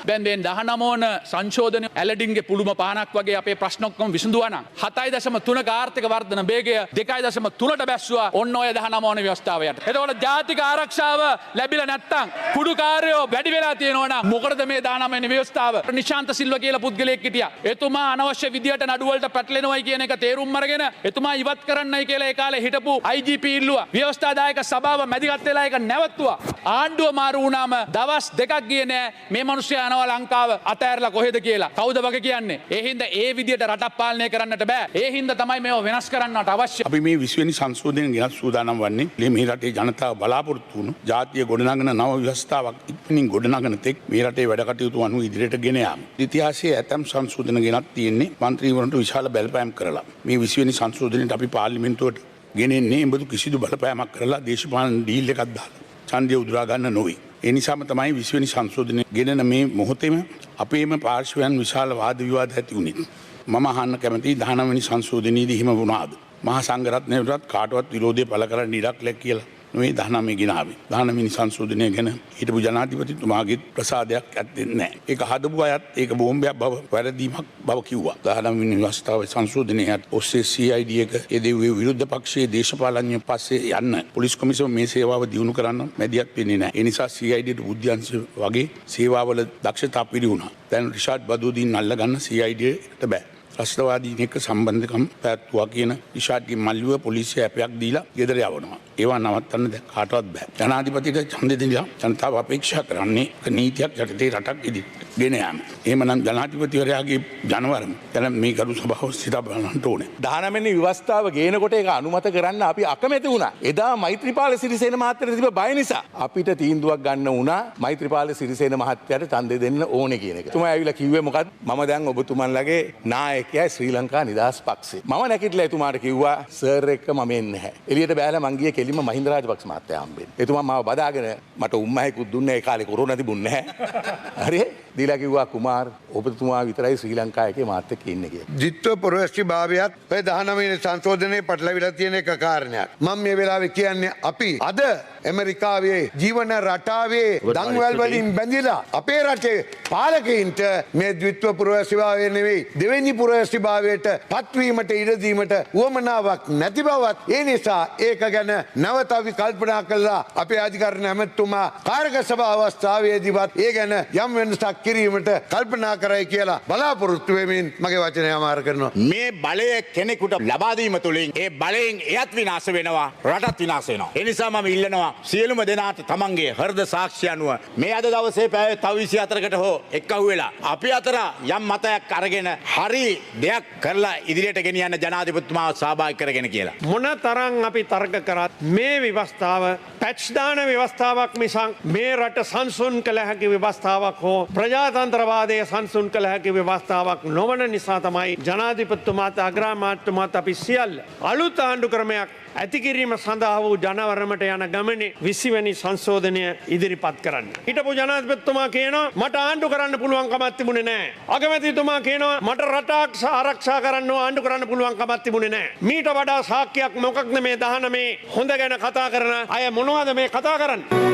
[SPEAKER 11] දැන් 19 වන සංශෝධන ඇලඩින්ගේ පුළුම පහනක් වගේ අපේ ප්‍රශ්න ඔක්කොම විසඳුවා නම් 7.3ක ආර්ථික වර්ධන වේගය 2.3ට බැස්සුවා ඔන්න ඔය 19 වන ව්‍යවස්ථාවයට. එතකොට ජාතික ආරක්ෂාව ලැබිලා නැත්තම් කුඩුකාරයෝ වැඩි වෙලා තියෙනවා නම් මොකටද මේ 19 වෙනි ව්‍යවස්ථාව? නිශාන්ත සිල්වා කියලා පුද්ගලයෙක් හිටියා. එතුමා අනවශ්‍ය විදියට නඩු වලට පැටලෙනවයි කියන එක තේරුම් අරගෙන එතුමා ඉවත් කරන්නයි කියලා ඒ කාලේ හිටපු IGP ඉල්ලුවා. ව්‍යවස්ථාදායක සභාව මැදිහත් වෙලා ඒක නැවතුවා. ආණ්ඩුව මාරු වුණාම දවස් දෙකක් ගියේ නෑ මේ මිනිස්සයා යනවා ලංකාව අතෑරලා කොහෙද කියලා. කවුද වගේ කියන්නේ? ඒ හින්දා ඒ විදියට රටක් පාලනය කරන්නට බෑ. ඒ හින්දා තමයි මේව වෙනස් කරන්නට අවශ්‍ය.
[SPEAKER 20] අපි මේ 20 වෙනි සංශෝධනය ගෙනත් සූදානම් වන්නේ මේ රටේ ජනතාව බලාපොරොත්තු වුණු ජාතිය ගොඩනගන නව ව්‍යවස්ථාවක් ඉක්මනින් ගොඩනගන තෙක් මේ රටේ වැඩ කටයුතු අනුව ඉදිරියට ගෙන යාම. ඉතිහාසයේ ඇතම් සංශෝධන ගෙනත් තියෙන්නේ മന്ത്രിවරුන්ට විශාල බලපෑම් කරලා. මේ 20 වෙනි සංශෝධනයට අපි පාර්ලිමේන්තුවට ගෙනෙන්නේ එබඳු කිසිදු බලපෑමක් කරලා දේශපාලන ඩීල් එකක් දාලා. ඡන්දය උදුරා ගන්න නොවේ. ඒ නිසාම තමයි 20 වෙනි සංශෝධනය ගෙනෙන මේ මොහොතේම අපේම පාර්ශවයන් විශාල වාද විවාද ඇති වුණේ. මම අහන්න කැමතියි 19 වෙනි සංශෝධනයේදී හිම වුණාද? මහා සංඝරත්නයටත් කාටවත් විරෝධය පළ කරන්න ඉඩක් ලැබ කියලා නොවේ 19 ගෙනාවේ. 19 වෙනි සංශෝධනය ගැන හිටපු ජනාධිපතිතුමාගේ ප්‍රසාදයක් ඇත්තේ නැහැ. ඒක හදපු අයත් ඒක බෝම්බයක් බව වැරදීමක් බව කිව්වා. 19 වෙනි ව්‍යවස්ථාවේ සංශෝධනයත් ඔස්සේ CID එක ඒ දෙවියෝ විරුද්ධ පක්ෂයේ දේශපාලඥයන් පස්සේ යන්න පොලිස් කොමිසම මේ සේවාව දියුණු කරන්න මැදිහත් වෙන්නේ නැහැ. ඒ නිසා CID බුද්ධ්‍යංශ වගේ සේවාවල දක්ෂතා පිරිහුණා. දැන් රිෂාඩ් බදෝදීන් අල්ලගන්න CID එකට බෑ. රාෂ්ට්‍රවාදීන් එක්ක සම්බන්ධකම් පැවැත්වුවා කියන රිෂාඩ්ගේ මල්ලුව පොලිසිය ඇපයක් දීලා ගෙදර යවනවා. ඒවා නවත්තන්න දැන් කාටවත් බෑ. ජනාධිපතිට ඡන්දෙ දීලා ජනතාව අපේක්ෂා කරන්නේ නීතියක් යටතේ රටක් ඉදිරියට ගෙන යාම. එහෙමනම් ජනාධිපතිවරයාගේ ජනවරම දැන් මේ ගරු සභාව සිතා බලන්න ඕනේ.
[SPEAKER 21] 19 වෙනි ව්‍යවස්ථාව ගේනකොට ඒක අනුමත කරන්න අපි අකමැති වුණා. එදා මෛත්‍රීපාල සිරිසේන මහත්තයාට තිබ්බ බය නිසා අපිට තීන්දුවක් ගන්න වුණා මෛත්‍රීපාල සිරිසේන මහත්තයාට ඡන්දෙ දෙන්න ඕනේ කියන එක. තුමා ඇවිල්ලා කිව්වේ මොකක්ද? මම දැන් ඔබතුමන්ලගේ නායකයා ශ්‍රී ලංකා නිදහස් පක්ෂේ. මම නැගිටලා එතුමාට කිව්වා සර් එක්ක මම එන්නේ නැහැ. එළියට බෑලා මං ගියේ කෙලින්ම මහින්ද රාජපක්ෂ මහත්තයා හම්බෙන්න. එතුමා මාව බදාගෙන මට උම්මහයකුත් දුන්නේ ඒ කාලේ කොරෝනා තිබුණේ නැහැ. හරි? දීලා කිව්වා කුමාර් ඔබතුමා විතරයි ශ්‍රී ලංකා එකේ මාත් එක්ක ඉන්නේ කියලා.
[SPEAKER 22] ජිත්ව පුරවැසි භාවයත් ඔය 19 වෙනි සංශෝධනයේ පටලවිලා තියෙන එක කාරණයක්. මම මේ වෙලාවේ කියන්නේ අපි අද ඇමරිකාවේ ජීවන රටාවේ දංවැල් වලින් බැඳිලා අපේ රටේ පාලකයින්ට මේ ද්විත්ව පුරවැසිභාවය නෙවෙයි දෙවෙනි පුරවැසිභාවයට පත්වීමට ඉඩ දීමට උවමනාවක් නැති බවත් ඒ නිසා ඒක ගැන නැවත අපි කල්පනා කළා අපේ අධිකරණ ඇමතුමා කාර්ක සභා අවස්ථාවේදීවත් ඒ ගැන යම් වෙනසක් කිරීමට කල්පනා කරයි කියලා බලාපොරොත්තු වෙමින් මගේ වචනය අමාර කරනවා.
[SPEAKER 15] මේ බලය කෙනෙකුට ලබා දීම තුළින් ඒ බලයෙන් එයත් විනාශ වෙනවා රටත් විනාශ වෙනවා. ඒ නිසා මම ඉල්ලනවා සියලුම දෙනාට තමන්ගේ හෘද සාක්ෂි අනුව මේ අද දවසේ පැය තව 24කට හෝ එක්කහුව වෙලා අපි අතර යම් මතයක් අරගෙන හරි දෙයක් කරලා ඉදිරියට ගෙනියන්න ජනාධිපතිතුමාව සහභාගී කරගෙන කියලා.
[SPEAKER 1] මොන තරම් අපි තර්ක කරත් මේ ව්‍යවස්ථාව පැච් දාන ව්‍යවස්ථාවක් මිසක් මේ රට සංසුන් කළ හැකි ව්‍යවස්ථාවක් හෝ ප්‍රජාතන්ත්‍රවාදයේ සංසුන් කළ හැකි ව්‍යවස්ථාවක් නොවන නිසා තමයි ජනාධිපතිතුමාත් අග්‍රාමාත්‍යතුමාත් අපි සියල්ල අලුත් ආණ්ඩු ක්‍රමයක් ඇතිකිරීම සඳහා වූ ජනවරමට යන ගමනේ 20 වෙනි සංශෝධනය ඉදිරිපත් කරන්න. හිටපු ජනාධිපතිතුමා කියනවා මට ආණ්ඩු කරන්න පුළුවන් කමක් තිබුණේ නැහැ. අගමැතිතුමා කියනවා මට රට ආරක්ෂා කරන්න ආණ්ඩු කරන්න පුළුවන් කමක් තිබුණේ නැහැ. මීට වඩා සාක්ෂියක් මොකක්ද මේ 19 හොඳ ගැන කතා කරන අය මොනවද මේ කතා කරන්නේ?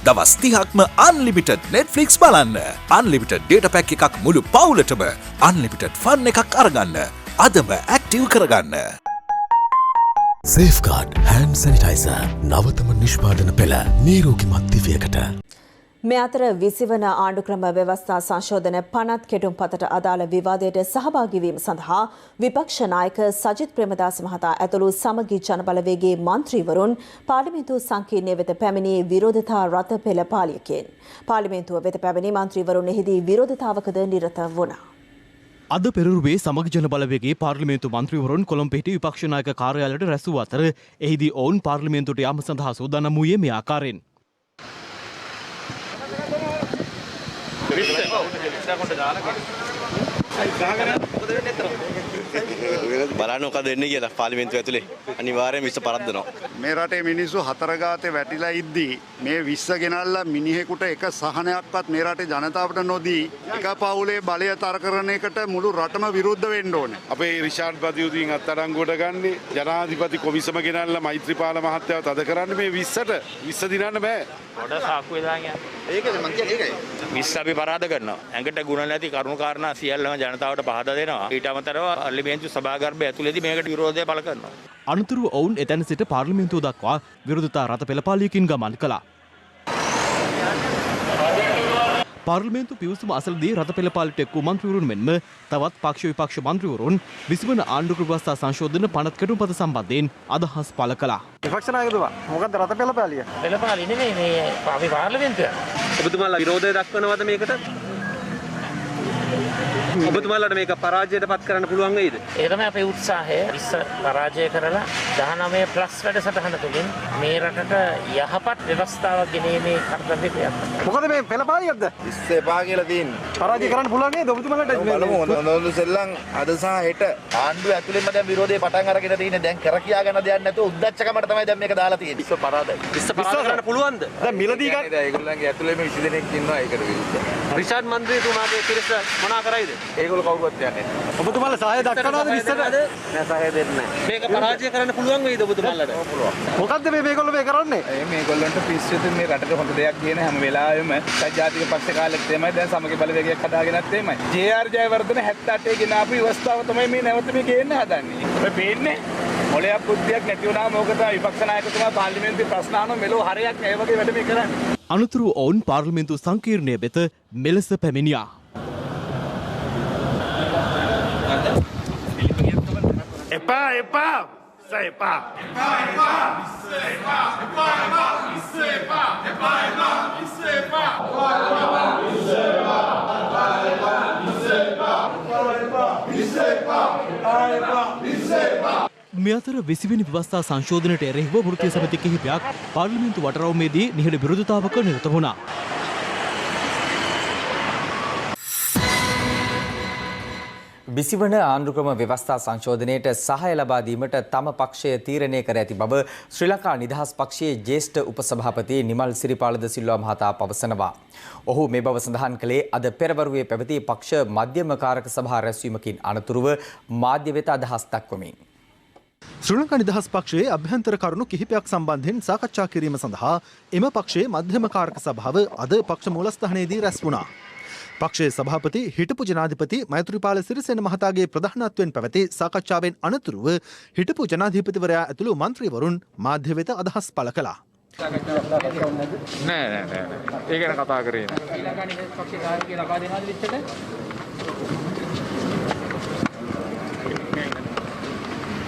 [SPEAKER 4] දවස් 30ක්ම අන්ලිමිටඩ් Netflix බලන්න. අන්ලිමිටඩ් data pack එකක් මුළු පවුලටම අන්ලිමිටඩ් ෆන් එකක් අරගන්න. අදම ඇක්ටිව් කරගන්න.
[SPEAKER 23] Safeguard hand sanitizer නවතම නිෂ්පාදන පෙළ නිරෝගීමත් දිවියකට.
[SPEAKER 3] මේ අතර 20 වන ආණ්ඩුක්‍රම ව්‍යවස්ථා සංශෝධන පනත් කෙටුම්පතට අදාළ විවාදයට සහභාගී වීම සඳහා විපක්ෂ නායක සජිත් ප්‍රේමදාස මහතා ඇතුළු සමගි ජනබලවේගයේ මන්ත්‍රීවරුන් පාර්ලිමේන්තු සංකීර්ණය වෙත පැමිණි විරෝධතා රථ පෙළ පාලියකින්. පාර්ලිමේන්තුව වෙත පැමිණි මන්ත්‍රීවරුන් එහිදී විරෝධතාවකද නිරත වුණා.
[SPEAKER 24] අද පෙරරුවේ සමග ජන බලවේගයේ පාර්ලිමේන්තු මන්ත්‍රීවරුන් කොළඹ පිහිටි විපක්ෂ නායක කාර්යාලයට රැස් වූ අතර එහිදී ඔවුන් පාර්ලිමේන්තුවට යාම සඳහා සූදානම් වූයේ මේ ආකාරයෙන්.
[SPEAKER 25] බලන්න මොකද වෙන්නේ කියලා පාර්ලිමේන්තුව ඇතුලේ අනිවාර්යයෙන් විශ්ව පරද්දනවා.
[SPEAKER 26] මේ රටේ මිනිස්සු හතර ගාතේ වැටිලා ඉද්දී මේ විශ්ව ගෙනල්ලා මිනිහෙකුට එක සහනයක්වත් මේ රටේ ජනතාවට නොදී එක පවුලේ බලය තර කරන එකට මුළු රටම විරුද්ධ වෙන්න ඕනේ.
[SPEAKER 27] අපේ රිෂාඩ් පතියුදීන් අත්අඩංගුවට ගන්නේ ජනාධිපති කොමිසම ගෙනල්ලා මෛත්‍රීපාල මහත්තයාව තද කරන්න මේ විශ්ව දිනන්න බෑ.
[SPEAKER 16] පොඩ සාක්කු වෙලා ගියා. ඒකද මං කියන්නේ ඒකයි.
[SPEAKER 19] විශ්ව අපි පරාද කරනවා. ඇඟට ගුණ නැති කරුණු කාරණා සියල්ලම ජනතාවට පහදා දෙනවා. ඊට අමතරව පාර්ලිමේන්තු සභාගර්භය ඇතුළේදී මේකට විරෝධය පළ කරනවා.
[SPEAKER 24] අනතුරුව ඔවුන් එතැන සිට පාර්ලිමේන්තුව දක්වා විරෝධතා රථ පෙළපාලියකින් ගමන් කළා. පාර්ලිමේන්තු පිවිසුම අසලදී රථ පෙළපාලියට එක් වූ මන්ත්‍රීවරුන් මෙන්ම තවත් පක්ෂ විපක්ෂ මන්ත්‍රීවරුන් 20 වන ආණ්ඩුක්‍රම ව්‍යවස්ථා සංශෝධන පනත් කෙටුම්පත සම්බන්ධයෙන් අදහස් පළ කළා.
[SPEAKER 1] විපක්ෂ නායකතුමා මොකද්ද රථ පෙළපාලිය?
[SPEAKER 16] පෙළපාලිය නෙමෙයි මේ අපි පාර්ලිමේන්තුව.
[SPEAKER 11] ඔබතුමාලා විරෝධය දක්වනවද මේකට? ඔබතුමාලාට මේක පරාජයට පත් කරන්න පුළුවන් වෙයිද?
[SPEAKER 16] ඒ තමයි අපේ උත්සාහය. ඉස්සර පරාජය කරලා 19 ප්ලස් වැඩසටහන තුළින් මේ රටට යහපත් ව්‍යවස්ථාවක් ගෙනීමේ කර්තව්‍ය ක්‍රියාත්මක.
[SPEAKER 1] මොකද මේ පෙළපාලියක්ද?
[SPEAKER 25] ඉස්සෙපා කියලා තියෙන්නේ.
[SPEAKER 1] පරාජය කරන්න පුළුවන් නේද ඔබතුමාලාට?
[SPEAKER 25] බලමු හොඳ සෙල්ලම් අද සහ හෙට ආණ්ඩුව ඇතුළෙන්ම දැන් විරෝධය පටන් අරගෙන තියෙන්නේ. දැන් කර කියා ගන්න දෙයක් නැතුව උද්දච්චකමට තමයි දැන් මේක දාලා තියෙන්නේ. ඉස්ස පරාදයි.
[SPEAKER 11] ඉස්ස පරාද කරන්න පුළුවන්ද?
[SPEAKER 1] දැන් මිලදී ගන්න
[SPEAKER 25] ඒගොල්ලන්ගේ ඇතුළේම 20 දෙනෙක් ඉන්නවා ඒකට විරුද්ධ.
[SPEAKER 11] රිෂාඩ් මන්ත්‍රීතුමාගේ පිරිස මොනා කරයිද?
[SPEAKER 25] ඒගොල්ලෝ කවුරුත් යන්නේ.
[SPEAKER 1] ඔබතුමාලා සහාය දක්වනවද විශ්සට?
[SPEAKER 25] නෑ සහාය දෙන්නේ නෑ.
[SPEAKER 11] මේක පරාජය කරන්න පුළුවන් වෙයිද ඔබතුමාලාට?
[SPEAKER 1] මොකද්ද මේගොල්ලෝ මේ කරන්නේ?
[SPEAKER 26] මේගොල්ලන්ට පිස්සුතුන් මේ රටට හොඳ දෙයක් කියන හැම වෙලාවෙම ජාතික පක්ෂ කාලෙත් එමය දැන් සමගි බලවේගයක් හදාගෙනත් එමය. ජේ.ආර්. ජයවර්ධන 78 ගෙන ආපු අවස්ථාව තමයි මේ නැවත මේ ගේන්න හදන්නේ. ඔය පේන්නේ මොලයක් බුද්ධියක් නැති වුණාම ඕක තමයි විපක්ෂ නායකතුමා පාර්ලිමේන්තුවේ ප්‍රශ්න අහනවා මෙලෝ හරයක් නෑ වගේ වැඩ මේ කරන්නේ.
[SPEAKER 24] අනතුරුව ඔවුන් පාර්ලිමේන්තු සංකීර්ණය වෙත මෙලෙස පැමිණියා.
[SPEAKER 1] එපා එපා එපා
[SPEAKER 24] මේ අතර 20 වෙනි ව්‍යවස්ථා සංශෝධනයට එරෙහිව වෘත්තීය සමිති කිහිපයක් පාර්ලිමේන්තු වටරවුමේදී නිහඬ විරෝධතාවක නිරත වුණා.
[SPEAKER 2] විසිවන ආණ්ඩුක්‍රම ව්‍යවස්ථා සංශෝධනයට සහාය ලබා දීමට තම පක්ෂය තීරණය කර ඇති බව ශ්‍රී ලංකා නිදහස් පක්ෂයේ ජ්‍යෙෂ්ඨ උපසභාපති නිමල් සිරිපාල ද සිල්වා මහතා පවසනවා. ඔහු මේ බව සඳහන් කළේ අද පෙරවරුවේ පැවති පක්ෂ මධ්‍යම කාරක සභා රැස්වීමකින් අනතුරුව මාධ්‍ය වෙත අදහස් දක්වමින්.
[SPEAKER 24] ශ්‍රී ලංකා නිදහස් පක්ෂයේ අභ්‍යන්තර කරුණු කිහිපයක් සම්බන්ධයෙන් සාකච්ඡා කිරීම සඳහා එම පක්ෂයේ මධ්‍යම කාරක සභාව අද පක්ෂ මූලස්ථානයේදී රැස් වුණා. පක්ෂයේ සභාපති හිටපු ජනාධිපති මෛත්‍රීපාල සිරිසේන මහතාගේ ප්‍රධානත්වයෙන් පැවති සාකච්ඡාවෙන් අනතුරුව හිටපු ජනාධිපතිවරයා ඇතුළු මන්ත්‍රීවරුන් මාධ්‍ය වෙත අදහස් පළ කළා.
[SPEAKER 18] නෑ ඒ ගැන කතා කරේ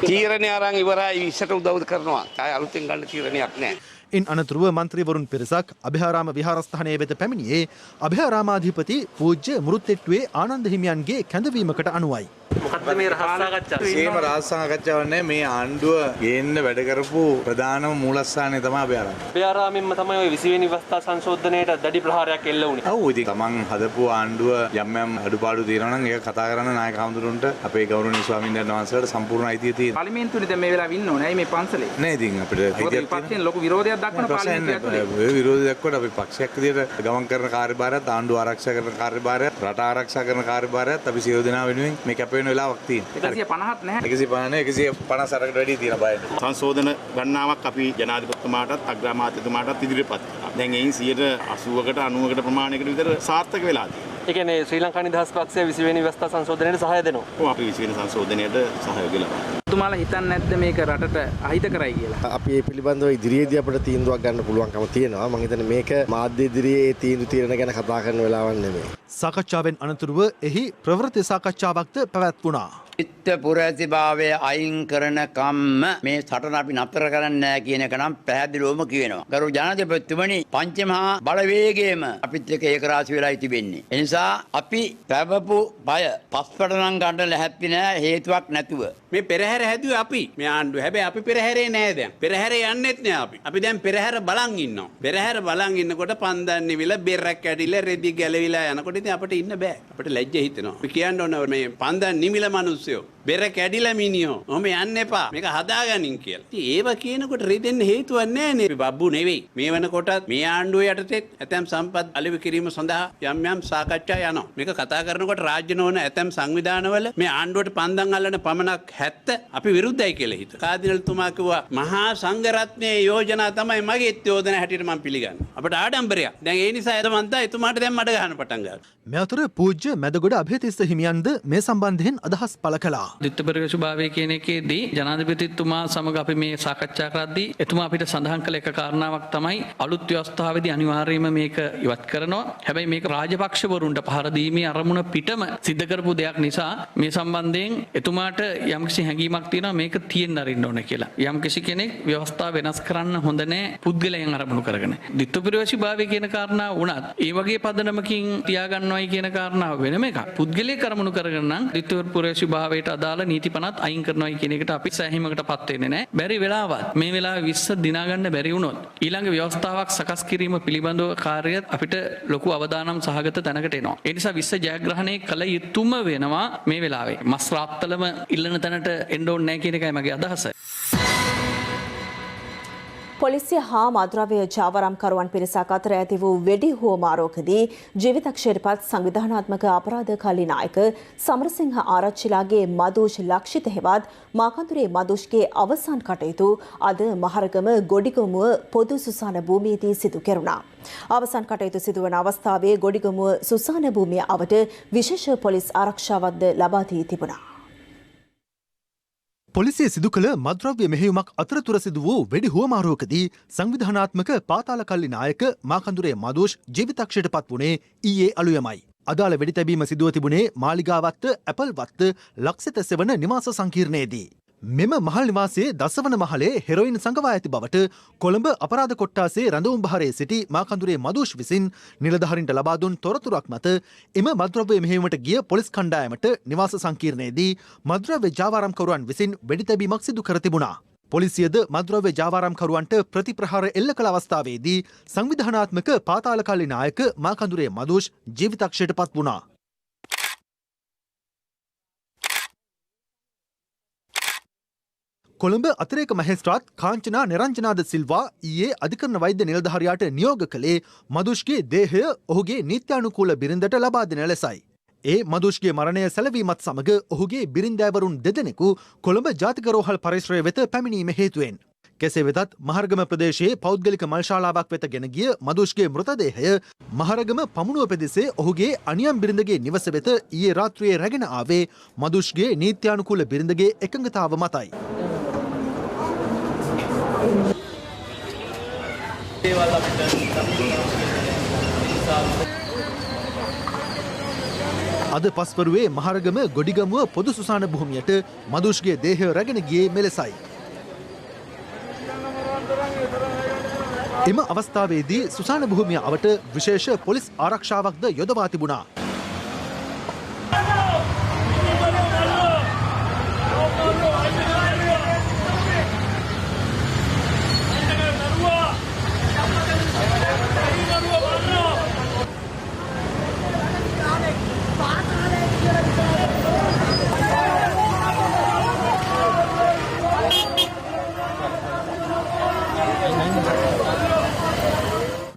[SPEAKER 6] තීරණය අරන් ඉවරයි ඉස්සට උදව් කරනවා. ආය අලුතෙන් ගන්න තීරණයක් නෑ.
[SPEAKER 24] ඉන් අනතුරුව මන්ත්‍රීවරුන් පිරිසක් අභයාරාම විහාරස්ථානයේ වෙත පැමිණියේ අභයාරාමාධිපති පූජ්‍ය මුරුත්තෙට්ටුවේ ආනන්ද හිමියන්ගේ කැඳවීමකට අනුවයි.
[SPEAKER 6] මොකද්ද මේ රහස් සාකච්ඡාව?
[SPEAKER 21] සීම රහස් සාකච්ඡාවක් නෑ. මේ ආණ්ඩුව ගේන්න වැඩ කරපු ප්‍රධානම මූලස්ථානය තමයි අභයාරාම.
[SPEAKER 6] අභයාරාමෙන්ම තමයි ওই 20 වෙනි ව්‍යවස්ථා සංශෝධනයට දැඩි ප්‍රහාරයක් එල්ල වුණේ.
[SPEAKER 21] ඔව් ඉතින් තමන් හදපු ආණ්ඩුව යම් යම් අඩුපාඩු තියෙනවා නම් ඒක කතා කරන්න නායක හඳුරුන්ට අපේ ගෞරවනීය ස්වාමීන් වහන්සේලාට සම්පූර්ණ අයිතිය තියෙනවා.
[SPEAKER 6] පාර්ලිමේන්තුවේ දැන් මේ වෙලාව ඉන්න ඕනේ. මේ පන්සලේ.
[SPEAKER 21] නෑ ඉතින් අපිට අයිතියක්
[SPEAKER 6] තියෙනවා. ලොකු විරෝධයක් දක්වන පාර්ලිමේන්තුව ඇතුලේ.
[SPEAKER 21] ඔය විරෝධය දක්වන අපි පක්ෂයක් විදිහට ගමන් කරන කාර්යභාරයත් ආණ්ඩුව ආරක්ෂා කරන කාර්යභාරයත් රට ආරක්ෂා කරන කාර්යභාරයත් අපි සියලු දෙනා වෙනුවෙන් මේ කැප වෙන වෙලාවක් තියෙනවා.
[SPEAKER 6] 150ක් නැහැ.
[SPEAKER 21] 150 අරකට වැඩි තියෙන බය.
[SPEAKER 25] සංශෝධන ගණනාවක් අපි ජනාධිපතිතුමාටත් අග්‍රාමාත්‍යතුමාටත් ඉදිරිපත් කළා. දැන් එයින් 80කට 90කට ප්‍රමාණයකට විතර සාර්ථක වෙලා තියෙනවා.
[SPEAKER 6] ඒ කියන්නේ ශ්‍රී ලංකා නිදහස් පක්ෂය 20 වෙනි ව්‍යවස්ථා සංශෝධනයට සහාය දෙනවා.
[SPEAKER 25] ඔව් අපි 20 වෙනි සංශෝධනයට සහයෝගය ලබනවා.
[SPEAKER 6] ඔබතුමාලා හිතන්නේ නැද්ද මේක රටට අහිත කරයි කියලා?
[SPEAKER 7] අපි මේ පිළිබඳව ඉදිරියේදී අපිට තීන්දුවක් ගන්න පුළුවන්කම තියෙනවා. මම හිතන්නේ මේක මාධ්‍ය ඉදිරියේ තීරණ ගැන කතා කරන වෙලාවක් නෙමෙයි.
[SPEAKER 24] සාකච්ඡාවෙන් අනතුරුව එහි ප්‍රවෘත්ති සාකච්ඡාවක්ද පැවැත්වුණා.
[SPEAKER 8] චිත්ත පුරැසිභාවය අයින් කරන කම්ම මේ සටන අපි නතර කරන්නේ නැහැ කියන එක නම් පැහැදිලිවම කියනවා. ගරු ජනාධිපතිතුමනි පංචමහා බලවේගයේම අපිත් එක්ක ඒකරාශී වෙලායි තිබෙන්නේ. ඒ නිසා අපි පැවපු බය පස්පඩ නම් ගන්න ලැහැත්ති නෑ හේතුවක් නැතුව.
[SPEAKER 6] මේ පෙරහැර හැදුවේ අපි. මේ ආණ්ඩුව. හැබැයි අපි පෙරහැරේ නෑ දැන්. පෙරහැරේ යන්නෙත් නෑ අපි. අපි දැන් පෙරහැර බලන් ඉන්නවා. පෙරහැර බලන් ඉන්නකොට පන්දන් නිවිල බෙරක් ඇඩිලා රෙදි ගැලවිලා යනකොට ඉතින් අපිට ඉන්න බෑ. අපිට ලැජ්ජ හිතෙනවා. අපි කියන්න ඕන මේ පන්දන් නිවිල මිනිස්සු බෙර කැඩිලා මිනියෝ ඔහොම යන්න එපා මේක හදාගනින් කියලා. ඉතින් ඒව කියනකොට රිදෙන්න හේතුවක් නැහැ නේ. බබ්බු නෙවෙයි. මේ වෙනකොටත් මේ ආණ්ඩුව යටතේ ඇතැම් සම්පත් අලෙවි කිරීම සඳහා යම් යම් සාකච්ඡා යනවා. මේක කතා කරනකොට රාජ්‍ය නොවන ඇතැම් සංවිධානවල මේ ආණ්ඩුවට පන්දන් අල්ලන පමණක් 70 අපි විරුද්ධයි කියලා හිතුවා. කාදිනල්තුමා කිව්වා මහා සංඝරත්නයේ යෝජනා තමයි මගේ යෝජනා හැටියට මම පිළිගන්නවා. අපට ආඩම්බරයක්. දැන් ඒ නිසා එතමන්තා එතුමාට දැන් මඩ ගන්න පටන් ගන්නවා.
[SPEAKER 24] මේ අතර පූජ්‍ය මැදගොඩ අභයතිස්ස හිමියන්ද මේ සම්බන්ධයෙන් අදහස් පළ කළා.
[SPEAKER 6] දිත්තපරිවේශභාවය කියන එකේදී ජනාධිපතිතුමා සමග අපි මේ සාකච්ඡා කරද්දී එතුමා අපිට සඳහන් කළ එක කාරණාවක් තමයි අලුත් ව්‍යවස්ථාවේදී අනිවාර්යයෙන්ම මේක ඉවත් කරනවා. හැබැයි මේක රාජපක්ෂවරුන්ට පහර දීමේ අරමුණ පිටම සිද්ධ කරපු දෙයක් නිසා මේ සම්බන්ධයෙන් එතුමාට යම්කිසි හැඟීමක් තියෙනවා මේක තියෙන්න අරින්න ඕන කියලා. යම්කිසි කෙනෙක් ව්‍යවස්ථාව වෙනස් කරන්න හොඳ නැහැ පුද්ගලයන් අරමුණු කරගෙන. දිත්තපරිවේශභාවය කියන කාරණාව වුණත් ඒ වගේ පදනමකින් තියාගන්නවයි කියන කාරණාව වෙනම එකක්. පුද්ගලයෙක් අරමුණු කරගෙන නම් දිත්තපරිවේශභාවයට අදාළ නීති පනත් අයින් කරනවා කියන එකට අපි සෑහීමකට පත් වෙන්නේ නැහැ. බැරි වෙලාවත් මේ වෙලාවේ 20 දිනා ගන්න බැරි වුණොත් ඊළඟ ව්‍යවස්ථාවක් සකස් කිරීම පිළිබඳව කාර්යය අපිට ලොකු අවදානම් සහගත තැනකට එනවා. ඒ නිසා 20 ජයග්‍රහණය කළ යුතුම වෙනවා මේ වෙලාවේ. මස් රාත්තලම ඉල්ලන තැනට එන්න ඕනේ නැහැ කියන එකයි මගේ අදහස.
[SPEAKER 3] පොලිසිය හා මද්‍රව්‍ය ජාවාරම්කරුවන් පිරිසක් අතර ඇති වූ වෙඩි හුවමාරුවකදී ජීවිතක්ෂයටපත් සංවිධානාත්මක අපරාධ කළි නායක සමරසිංහ ආරච්චිලාගේ මදුෂ් ලක්ෂිත හෙවත් මාකන්දුරේ මදුෂ්ගේ අවසන් කටයුතු අද මහරගම ගොඩිගමුව පොදු සුසාන භූමියේදී සිදු කෙරුණා. අවසන් කටයුතු සිදුවන අවස්ථාවේ ගොඩිගමුව සුසාන භූමිය අවට විශේෂ පොලිස් ආරක්ෂාවක්ද ලබා දී තිබුණා.
[SPEAKER 24] පොලිසිය සිදු කළ මද්‍රව්‍ය මෙහෙයුමක් අතරතුර සිදු වූ වෙඩි හුවමාරුවකදී සංවිධානාත්මක පාතාල කල්ලි නායක මාකන්දුරේ මදුෂ් ජීවිතක්ෂයට පත් වුණේ ඊයේ අලුයමයි. අදාළ වෙඩි තැබීම සිදුව තිබුණේ මාලිගාවත්ත ඇපල්වත්ත ලක්සිත සෙවන නිවාස සංකීර්ණයේදී. මෙම මහල් නිවාසයේ දසවන මහලේ හෙරොයින් සංගවා ඇති බවට කොළඹ අපරාධ කොට්ටාසේ රැඳවුම් බහරේ සිටි මාකන්දුරේ මදුෂ් විසින් නිලධාරීන්ට ලබා දුන් තොරතුරක් මත එම මද්‍රව්‍ය මෙහෙයුමට ගිය පොලිස් කණ්ඩායමට නිවාස සංකීර්ණයේදී මද්‍රව්‍ය ජාවාරම්කරුවන් විසින් වෙඩි තැබීමක් සිදු කර තිබුණා. පොලිසියද මද්‍රව්‍ය ජාවාරම්කරුවන්ට ප්‍රතිප්‍රහාර එල්ල කළ අවස්ථාවේදී සංවිධානාත්මක පාතාල කල්ලි නායක මාකන්දුරේ මදුෂ් ජීවිතක්ෂයට පත් වුණා. කොළඹ අතිරේක මහේස්ත්‍රාත් කාංචනා නිරංජනාද සිල්වා ඊයේ අධිකරණ වෛද්‍ය නිලධාරියාට නියෝග කළේ මදුෂ්ගේ දේහය ඔහුගේ නීත්‍යානුකූල බිරිඳට ලබා දෙන ලෙසයි. ඒ මදුෂ්ගේ මරණය සැලවීමත් සමග ඔහුගේ බිරින්දෑවරුන් දෙදෙනෙකු කොළඹ ජාතික රෝහල් පරිශ්‍රය වෙත පැමිණීම හේතුවෙන්. කෙසේ වෙතත් මහරගම ප්‍රදේශයේ පෞද්ගලික මල්ශාලාවක් වෙත ගෙන ගිය මදුෂ්ගේ මෘතදේහය මහරගම පමුණුව පෙදෙසේ ඔහුගේ අනියම් බිරිඳගේ නිවස වෙත ඊයේ රාත්‍රියේ රැගෙන ආවේ මදුෂ්ගේ නීත්‍යානුකූල බිරිඳගේ එකඟතාව මතයි. අද පස්වරුවේ මහරගම ගොඩිගමුව පොදු සුසාන භූමියට මදුෂ්ගේ දේහය රැගෙන ගියේ මෙලෙසයි. එම අවස්ථාවේදී සුසාන භූමිය අවට විශේෂ පොලිස් ආරක්ෂාවක්ද යොදවා තිබුණා.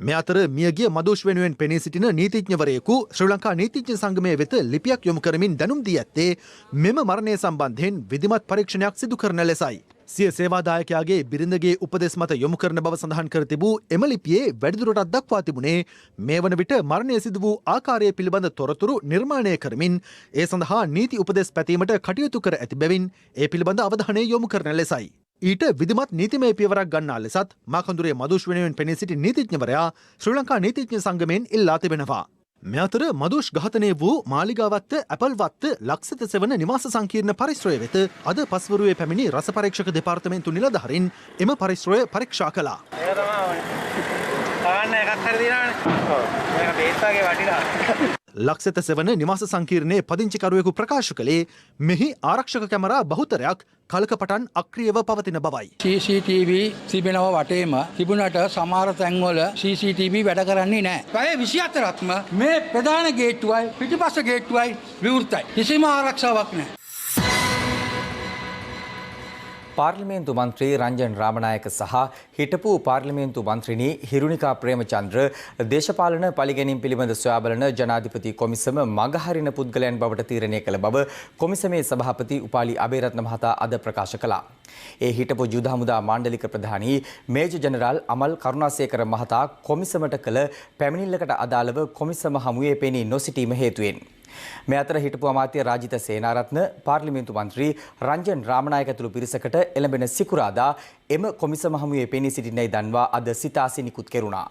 [SPEAKER 24] මේ අතර මියගිය මදුෂ් වෙනුවෙන් පෙනී සිටින නීතිඥවරයෙකු ශ්‍රී ලංකා නීතිඥ සංගමය වෙත ලිපියක් යොමු කරමින් දැනුම් දී ඇත්තේ මෙම මරණය සම්බන්ධයෙන් විධිමත් පරීක්ෂණයක් සිදු කරන ලෙසයි. සිය සේවාදායකයාගේ බිරිඳගේ උපදෙස් මත යොමු කරන බව සඳහන් කර තිබූ එම ලිපියේ වැඩිදුරටත් දක්වා තිබුණේ මේ වන විට මරණය සිදු වූ ආකාරය පිළිබඳ තොරතුරු නිර්මාණය කරමින් ඒ සඳහා නීති උපදෙස් පැතීමට කටයුතු කර ඇති බැවින් ඒ පිළිබඳ අවධානය යොමු කරන ලෙසයි. ඊට විධිමත් නීතිමය පියවරක් ගන්නා ලෙසත් මාකඳුරේ මදුෂ් වෙනුවෙන් පෙනී සිටි නීතිඥවරයා ශ්‍රී ලංකා නීතිඥ සංගමයෙන් ඉල්ලා තිබෙනවා. මේ අතර මදුෂ් ඝාතනය වූ මාලිගාවත්ත ඇපල්වත්ත ලක්ෂිත සෙවන නිවාස සංකීර්ණ පරිශ්‍රය වෙත අද පස්වරුවේ පැමිණි රස පරීක්ෂක දෙපාර්තමේන්තු නිලධාරීන් එම පරිශ්‍රය පරීක්ෂා කළා. ලක්ෂිත සෙවන නිවාස සංකීර්ණයේ පදිංචිකරුවෙකු ප්‍රකාශ කළේ මෙහි ආරක්ෂක කැමරා බහුතරයක් කලකපටන් අක්‍රියව පවතින බවයි.
[SPEAKER 5] CCTV තිබෙනව වටේම තිබුණට සමහර තැන්වල CCTV වැඩ කරන්නේ නැහැ. පැය 24ක්ම මේ ප්‍රධාන ගේට්ටුවයි පිටිපස්ස ගේට්ටුවයි විවෘතයි. කිසිම ආරක්ෂාවක් නැහැ.
[SPEAKER 2] පාර්ලිමේන්තු මන්ත්‍රී රංජන් රාමනායක සහ හිටපු පාර්ලිමේන්තු මන්ත්‍රිණී හිරුණිකා ප්‍රේමචන්ද්‍ර දේශපාලන පලිගැනීම් පිළිබඳ සොයා බලන ජනාධිපති කොමිසම මගහරින පුද්ගලයන් බවට තීරණය කළ බව කොමිසමේ සභාපති උපාලි අබේරත්න මහතා අද ප්‍රකාශ කළා. ඒ හිටපු යුද හමුදා මාණ්ඩලික ප්‍රධානී මේජර් ජෙනරාල් අමල් කරුණාසේකර මහතා කොමිසමට කළ පැමිණිල්ලකට අදාළව කොමිසම හමුවේ පෙනී නොසිටීම හේතුවෙන් මේ අතර හිටපු අමාත්‍ය රාජිත සේනාරත්න පාර්ලිමේන්තු මන්ත්‍රී රංජන් රාමනායක ඇතුළු පිරිසකට එළඹෙන සිකුරාදා එම කොමිසම හමුවේ පෙනී සිටින්නයි දන්වා අද සිතාසි නිකුත් කෙරුණා.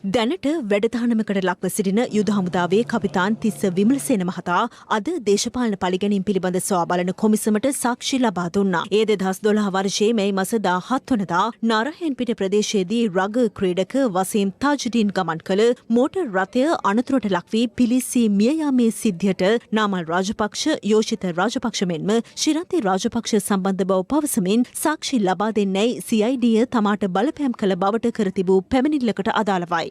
[SPEAKER 9] දැනට වැඩතහනමකට ලක්ව සිටින යුද හමුදාවේ කපිතාන් තිස්ස විමලසේන මහතා අද දේශපාලන පලිගැනීම් පිළිබඳ සොයා බලන කොමිසමට සාක්ෂි ලබා දුන්නා. ඒ 2012 වර්ෂයේ මේ මාස 17 වනදා නාරහෙන්පිට ප්‍රදේශයේදී රග ක්‍රීඩක වසීම් තාජුදීන් ගමන් කළ මෝටර් රථය අනතුරට ලක් වී පිලිස්සී මිය යාමේ සිද්ධියට නාමල් රාජපක්ෂ, යෝෂිත රාජපක්ෂ මෙන්ම ශිරන්ති රාජපක්ෂ සම්බන්ධ බව පවසමින් සාක්ෂි ලබා දෙන්නයි CID තමාට බලපෑම් කළ බවට කර තිබූ පැමිණිල්ලකට අදාළවයි.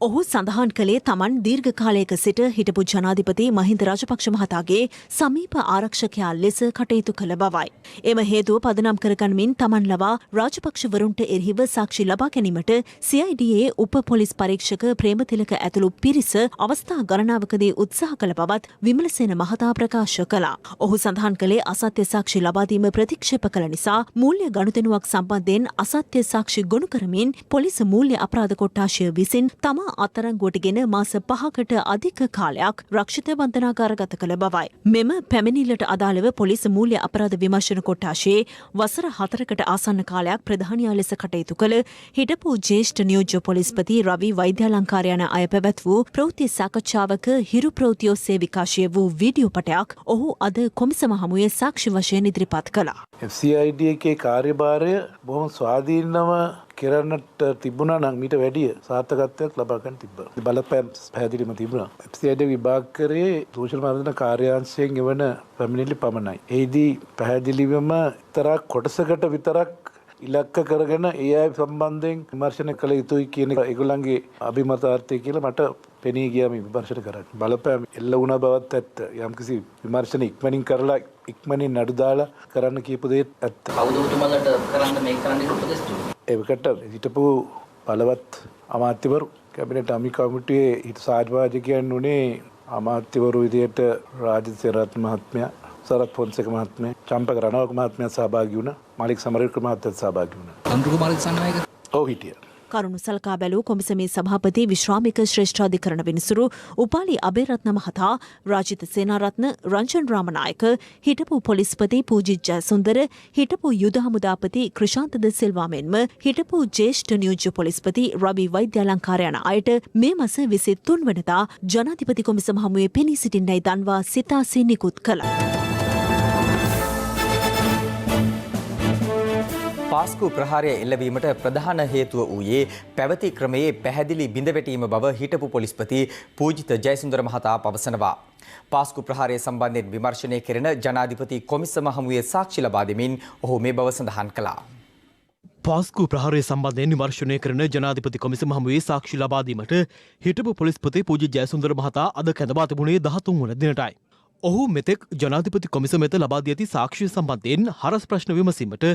[SPEAKER 9] ඔහු සඳහන් කළේ තමන් දීර්ඝ කාලයක සිට හිටපු ජනාධිපති මහින්ද රාජපක්ෂ මහතාගේ සමීප ආරක්ෂකයා ලෙස කටයුතු කළ බවයි. එම හේතුව පදනම් කරගනිමින් තමන් ලවා රාජපක්ෂවරුන්ට එරෙහිව සාක්ෂි ලබා ගැනීමට CIDයේ උප පොලිස් පරීක්ෂක ප්‍රේමතිලක ඇතුළු පිරිස අවස්ථා ගණනාවකදී උත්සාහ කළ බවත් විමලසේන මහතා ප්‍රකාශ කළා. ඔහු සඳහන් කළේ අසත්‍ය සාක්ෂි ලබාදීම ප්‍රතික්ෂේප කළ නිසා මූල්‍ය ගනුදෙනුවක් සම්බන්ධයෙන් අසත්‍ය සාක්ෂි ගොනු කරමින් පොලිස් මූල්‍ය අපරාධ කොට්ටාශය විසින් තම අත්අඩංගුවටගෙන මාස 5කට අධික කාලයක් රක්ෂිත බන්ධනාගාරගත කළ බවයි. මෙම පැමිණිල්ලට අදාළව පොලිස් මූල්‍ය අපරාධ විමර්ශන කොට්ටාශයේ වසර 4කට ආසන්න කාලයක් ප්‍රධානියා ලෙස කටයුතු කළ හිටපු ජ්‍යෙෂ්ඨ නියෝජ්‍ය පොලිස්පති රවි වෛද්‍යාලංකාර යන අය පැවැත් වූ ප්‍රවෘත්ති සාකච්ඡාවක හිරු ප්‍රවෘත්ති ඔස්සේ විකාශය වූ වීඩියෝ පටයක් ඔහු අද කොමිසම හමුවේ සාක්ෂි වශයෙන් ඉදිරිපත් කළා.
[SPEAKER 10] FCID එකේ කාර්යභාරය බොහොම ස්වාධීනව කරන්නට තිබුණා නම් මීට වැඩිය සාර්ථකත්වයක් ලබා ගන්න තිබ්බා. බලපෑම් පැහැදිලිම තිබුණා. FCID විභාග කරේ සෝෂල් මර්ධන කාර්යාංශයෙන් එවන පැමිණිලි පමණයි. ඒදී පැහැදිලිවම තරක් කොටසකට විතරක් ඉලක්ක කරගෙන ඒ අය සම්බන්ධයෙන් විමර්ශන කළ යුතුයි කියන එක ඒගොල්ලන්ගේ අභිමතාර්ථය කියලා මට පෙනී ගියා මේ විමර්ශන කරන්න. බලපෑම් එල්ල වුණා බවත් ඇත්ත. යම්කිසි විමර්ශන ඉක්මනින් කරලා ඉක්මනින් නඩු දාලා කරන්න කියපු දේත් ඇත්ත.
[SPEAKER 11] කවුද ඔබතුමාලට කරන්න මේක කරන්න උපදෙස් දුන්නේ?
[SPEAKER 10] ඒකට හිටපු බලවත් අමාත්‍යවරු කැබිනට් අමි කමිටුවේ හිට සාධවාජකයන් වුණේ අමාත්‍යවරු විදියට රාජිත සේනාරත්න මහත්මයා, සරත් පොන්සේක මහත්මයා, චම්පක රණවක මහත්මයා සහභාගී වුණා. මාලික් සමරවික්‍රම මහත්තයාත් සහභාගී වුණා.
[SPEAKER 11] අනුරුකුමාර දිසානායක
[SPEAKER 10] ඔව් හිටියා.
[SPEAKER 9] කරුණු සලකා බැලූ කොමිසමේ සභාපති විශ්‍රාමික ශ්‍රේෂ්ඨාධිකරණ විනිසුරු උපාලි අබේරත්න මහතා, රාජිත සේනාරත්න, රංජන් රාමනායක, හිටපු පොලිස්පති පූජිත් ජයසුන්දර, හිටපු යුද හමුදාපති ක්‍රිෂාන්ත ද සිල්වා මෙන්ම හිටපු ජ්‍යෙෂ්ඨ නියෝජ්‍ය පොලිස්පති රවි වෛද්‍යාලංකාර යන අයට මේ මාස 23 වනදා ජනාධිපති කොමිසම හමුවේ පෙනී සිටින්නයි දන්වා සිතාසී නිකුත් කළා.
[SPEAKER 2] පාස්කු ප්‍රහාරය එල්ලවීමට ප්‍රධාන හේතුව වූයේ පැවති ක්‍රමයේ පැහැදිලි බිඳවැටීම බව හිටපු පොලිස්පති පූජිත ජයසුන්දර මහතා පවසනවා. පාස්කු ප්‍රහාරය සම්බන්ධයෙන් විමර්ශනය කෙරෙන ජනාධිපති කොමිසම හමුවේ සාක්ෂි ලබා දෙමින් ඔහු මේ බව සඳහන් කළා.
[SPEAKER 24] පාස්කු ප්‍රහාරය සම්බන්ධයෙන් විමර්ශනය කරන ජනාධිපති කොමිසම හමුවේ සාක්ෂි ලබා දීමට හිටපු පොලිස්පති පූජිත ජයසුන්දර මහතා අද කැඳවා තිබුණේ 13 වන දිනටයි. ඔහු මෙතෙක් ජනාධිපති කොමිසම වෙත ලබා දී ඇති සාක්ෂි සම්බන්ධයෙන් හරස් ප්‍රශ්න විමසීමට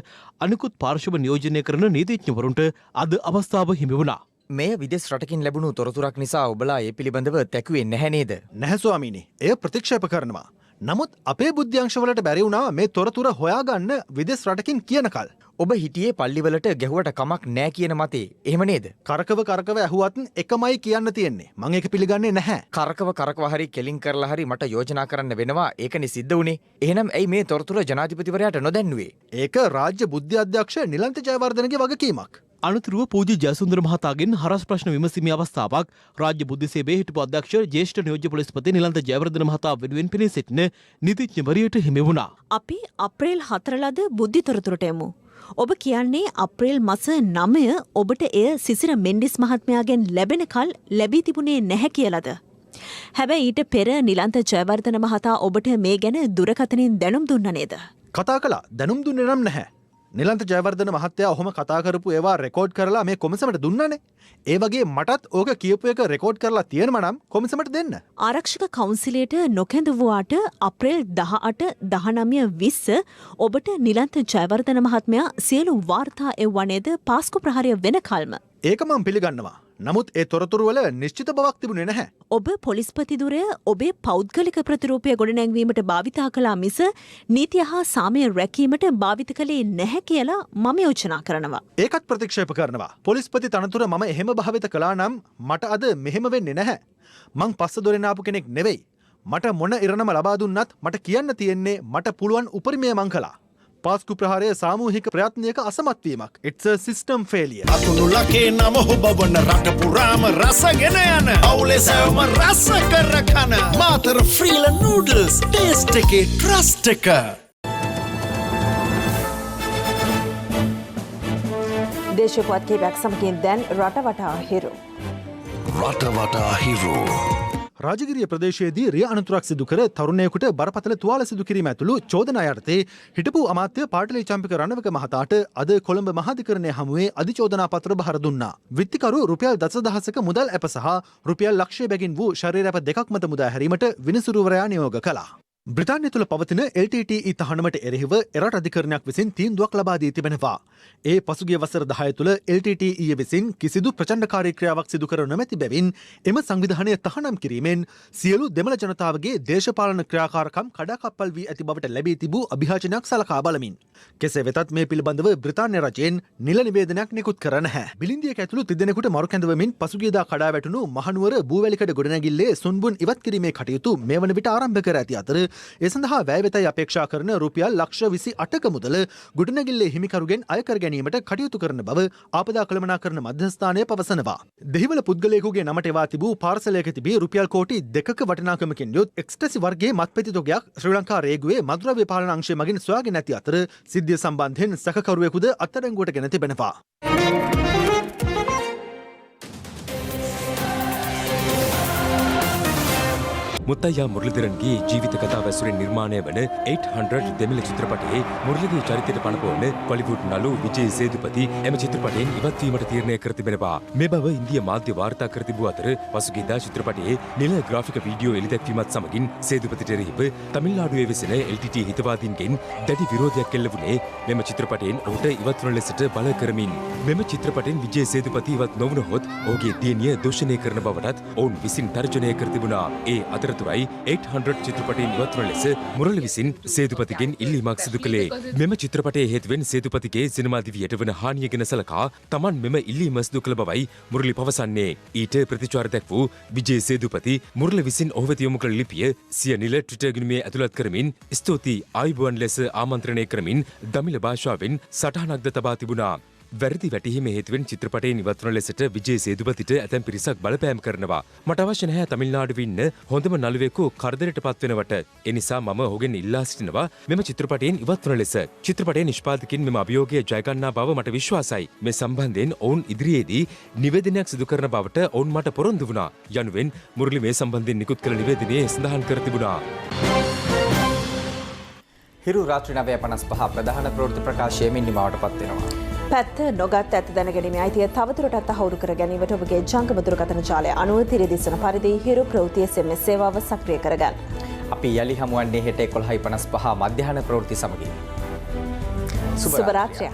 [SPEAKER 24] අනිකුත් පාර්ශව නියෝජනය කරන නීතිඥවරුන්ට අද අවස්ථාව හිමි වුණා.
[SPEAKER 2] මෙය විදෙස් රටකින් ලැබුණු තොරතුරක් නිසා ඔබලා ඒ පිළිබඳව තැකුවේ නැහැ නේද?
[SPEAKER 24] නැහැ ස්වාමීනි. එය ප්‍රතික්ෂේප කරනවා. නමුත් අපේ බුද්ධ්‍යංශවලට බැරි වුණා මේ තොරතුර හොයාගන්න විදෙස් රටකින් කියනකල්.
[SPEAKER 2] ඔබ හිටියේ පල්ලිවලට ගැහුවට කමක් නෑ කියන මතේ. එහෙම නේද?
[SPEAKER 24] කරකව ඇහුවත් එකමයි කියන්න තියෙන්නේ. මම ඒක පිළිගන්නේ නැහැ.
[SPEAKER 2] කරකව හරි කෙලින් කරලා හරි මට යෝජනා කරන්න වෙනවා. ඒකනේ සිද්ධ වුණේ. එහෙනම් ඇයි මේ තොරතුර ජනාධිපතිවරයාට නොදැන්නුවේ?
[SPEAKER 24] ඒක රාජ්‍ය බුද්ධි අධ්‍යක්ෂ නිලන්ත ජයවර්ධනගේ වගකීමක්. අනතුරුව පූජ්‍ය ජයසුන්දර මහතාගෙන් හරස් ප්‍රශ්න විමසීමේ අවස්ථාවක් රාජ්‍ය බුද්ධි සේවයේ හිටපු අධ්‍යක්ෂ ජ්‍යෙෂ්ඨ නියෝජ්‍ය පොලිස්පති නිලන්ත ජයවර්ධන මහතා වෙනුවෙන් පෙනී සිටින නීතිඥවරියට හිමි වුණා.
[SPEAKER 9] අපි අප්‍රේල් 4 ලද බුද්ධි තොරතුරට යමු. ඔබ කියන්නේ අප්‍රේල් මාස 9 ඔබට එය සිසිර මෙන්ඩිස් මහත්මයාගෙන් ලැබෙන කල් ලැබී තිබුණේ නැහැ කියලාද? හැබැයි ඊට පෙර නිලන්ත ජයවර්ධන මහතා ඔබට මේ ගැන දුරකථනින් දැනුම් දුන්නා නේද?
[SPEAKER 24] කතා කළා. දැනුම් දුන්නේ නම් නැහැ. නිලන්ත ජයවර්ධන මහත්තයා ඔහොම කතා කරපු ඒවා රෙකෝඩ් කරලා මේ කොමිසමට දුන්නනේ. ඒ වගේ මටත් ඕක කියපු එක රෙකෝඩ් කරලා තියෙනවා නම් කොමිසමට දෙන්න.
[SPEAKER 9] ආරක්ෂක කවුන්සිලයට නොකැඳවුවාට අප්‍රේල් 18, 19, 20 ඔබට නිලන්ත ජයවර්ධන මහත්මයා සියලු වාර්තා එව්වා නේද පාස්කු ප්‍රහාරය වෙන කල්ම?
[SPEAKER 24] ඒක මම පිළිගන්නවා. නමුත් ඒ තොරතුරු වල නිශ්චිත බවක් තිබුණේ නැහැ.
[SPEAKER 9] ඔබ පොලිස්පති දුරය ඔබේ පෞද්ගලික ප්‍රතිරූපය ගොඩනැංවීමට භාවිතා කළා මිස නීතිය හා සාමය රැකීමට භාවිත කළේ නැහැ කියලා මම යෝජනා කරනවා.
[SPEAKER 24] ඒකත් ප්‍රතික්ෂේප කරනවා. පොලිස්පති තනතුර මම එහෙම භාවිත කළා නම් මට අද මෙහෙම වෙන්නේ නැහැ. මං පස්ස දොරෙන් ආපු කෙනෙක් නෙවෙයි. මට මොන ඉරණම ලබා දුන්නත් මට කියන්න තියෙන්නේ මට පුළුවන් උපරිමය මං කළා. පාස්කු ප්‍රහාරය සාමූහික ප්‍රයත්නයක අසමත්වීමක්. It's a system failure.
[SPEAKER 12] අතුණු ලකේ නම හොබවන රට පුරාම රසගෙන යන අවුලේ සෑම රස කර කන මාතර ෆ්‍රීල නූඩල්ස් ටේස්ට් එකේ ට්‍රස්ට් එක.
[SPEAKER 3] දේශපුවත් කීපයක් සමගින් දැන් රටවටා හිරු.
[SPEAKER 23] රටවටා හිරු.
[SPEAKER 24] රාජගිරිය ප්‍රදේශයේදී රිය අනතුරක් සිදු කර තරුණයෙකුට බරපතල තුවාල සිදු කිරීම ඇතුළු චෝදනා යටතේ හිටපු අමාත්‍ය පාටලී චම්පික රණවක මහතාට අද කොළඹ මහාධිකරණය හමුවේ අධිචෝදනා පත්‍ර බහර දුන්නා. විත්තිකරු රුපියල් 10,000ක මුදල් ඇප සහ රුපියල් ලක්ෂය බැගින් වූ ශරීර ඇප දෙකක් මත මුදා හැරීමට විනිසුරුවරයා නියෝග කළා. බ්‍රිතාන්‍ය තුළ පවතින LTTE තහනමට එරෙහිව එරට අධිකරණයක් විසින් තීන්දුවක් ලබා දී තිබෙනවා. ඒ පසුගිය වසර 10 තුළ LTTE විසින් කිසිදු ප්‍රචණ්ඩකාරී ක්‍රියාවක් සිදු කර නොමැති බැවින් එම සංවිධානය තහනම් කිරීමෙන් සියලු දෙමළ ජනතාවගේ දේශපාලන ක්‍රියාකාරකම් කඩාකප්පල් වී ඇති බවට ලැබී තිබූ අභියාචනයක් සලකා බලමින්. කෙසේ වෙතත් මේ පිළිබඳව බ්‍රිතාන්‍ය රජයෙන් නිල නිවේදනයක් නිකුත් කර නැහැ. බිලින්දියක ඇතුළු තිදෙනෙකුට මරු කැඳවමින් පසුගියදා කඩා වැටුණු මහනුවර බූවැලිකඩ ගොඩනැගිල්ලේ සුන්බුන් ඉවත් කිරීමේ කටයුතු මේ වන විට ආරම්භ කර ඇති අතර ඒ සඳහා වැය වෙතයි අපේක්ෂා කරන රුපියල් ලක්ෂ 28ක මුදල ගොඩනැගිල්ලේ හිමිකරුගෙන් අය කර ගැනීමට කටයුතු කරන බව ආපදා කළමනාකරණ මධ්‍යස්ථානය පවසනවා. දෙහිවල පුද්ගලයෙකුගේ නමට එවා තිබූ පාර්සලයක තිබී රුපියල් කෝටි 2ක වටිනාකමකින් යුත් එක්ස්ටසි වර්ගයේ මත්පැති තොගයක් ශ්‍රී ලංකා රේගුවේ මදුද්‍රව්‍ය පාලන අංශය මගින් සොයාගෙන ඇති අතර සිද්ධිය සම්බන්ධයෙන් සැකකරුවෙකුද අත්අඩංගුවට ගෙන තිබෙනවා.
[SPEAKER 4] මුත්තයියා මුරලිදරන්ගේ ජීවිත කතාව ඇසුරෙන් නිර්මාණය වන 800 දෙමළ චිත්‍රපටයේ මුරලිගේ චරිතයට පනපවන කොලිවුඩ් නළු විජේ සේදුපති එම චිත්‍රපටයෙන් ඉවත්වීමට තීරණය කර තිබෙනවා. මේ බව ඉන්දිය මාධ්‍ය වාර්තා කර තිබූ අතර පසුගියදා චිත්‍රපටයේ නිල ග්‍රාෆික වීඩියෝ එළිදැක්වීමත් සමගින් සේදුපතිට එරෙහිව තමිල්නාඩුවේ වෙසෙන LTT හිතවාදීන්ගෙන් දැඩි විරෝධයක් එල්ල වුණේ මෙම චිත්‍රපටයෙන් ඔහුට ඉවත් වන ලෙසට බල කරමින්. මෙම චිත්‍රපටයෙන් විජේ සේදුපති ඉවත් නොවුනහොත් ඔහුගේ දියණිය දූෂණය කරන බවටත් ඔවුන් විසින් තර්ජනය කර තිබුණා. ඒ අතරතුරයි 800 චිත්‍රපටයෙන් ඉවත් වන ලෙස මුරලි විසින් සේදුපතිගෙන් ඉල්ලීමක් සිදු කළේ. මෙම චිත්‍රපටයේ හේතුවෙන් සේදුපතිගේ සිනමා දිවියට වන හානිය ගැන සලකා තමන් මෙම ඉල්ලීම සිදු කළ බවයි මුරලි පවසන්නේ. ඊට ප්‍රතිචාර දැක් වූ විජේ සේදුපති මුරලි විසින් ඔහු වෙත යොමු කළ ලිපිය සිය නිල ට්විටර් ගිණුමේ ඇතුළත් කරමින් ස්තුතියි ආයුබෝවන් ලෙස ආමන්ත්‍රණය කරමින් දමිළ භාෂාවෙන් සටහනක්ද තබා තිබුණා. වැරදි වැටහීම හේතුවෙන් චිත්‍රපටයෙන් ඉවත් වන ලෙසට විජේ සේදුපතිට ඇතැම් පිරිසක් බලපෑම් කරනවා. මට අවශ්‍ය නැහැ තමිල්නාඩුවේ ඉන්න හොඳම නළුවෙකු කරදරයට පත් වෙනවට. ඒ නිසා මම ඔහුගෙන් ඉල්ලා සිටිනවා මෙම චිත්‍රපටයෙන් ඉවත් වන ලෙස. චිත්‍රපටයේ නිෂ්පාදකින් මෙම අභියෝගය ජය ගන්නා බව මට විශ්වාසයි. මේ සම්බන්ධයෙන් ඔවුන් ඉදිරියේදී නිවේදනයක් සිදු කරන බවට ඔවුන් මට පොරොන්දු වුණා. යනුවෙන් මුරලි මේ සම්බන්ධයෙන් නිකුත් කළ නිවේදනයේ සඳහන් කර තිබුණා.
[SPEAKER 2] හිරු රාත්‍රී 9:55 ප්‍රධාන ප්‍රවෘත්ති ප්‍රකාශයෙන් නිමවට පත් වෙනවා.
[SPEAKER 3] පැත්ත නොගත් ඇත්ත දැනගැනීමේ අයිතිය තවදුරටත් තහවුරු කර ගැනීමට ඔබගේ ජංගම දුරකථන ජාලය අනුව තිරදිසන පරිදි හිරු ප්‍රවෘත්ති SMS සේවාව සක්‍රිය කරගන්න.
[SPEAKER 2] අපි යලි හමුවන්නේ හෙට 11:55 මධ්‍යහන ප්‍රවෘත්ති සමගින්.
[SPEAKER 3] සුබ රාත්‍රියක්.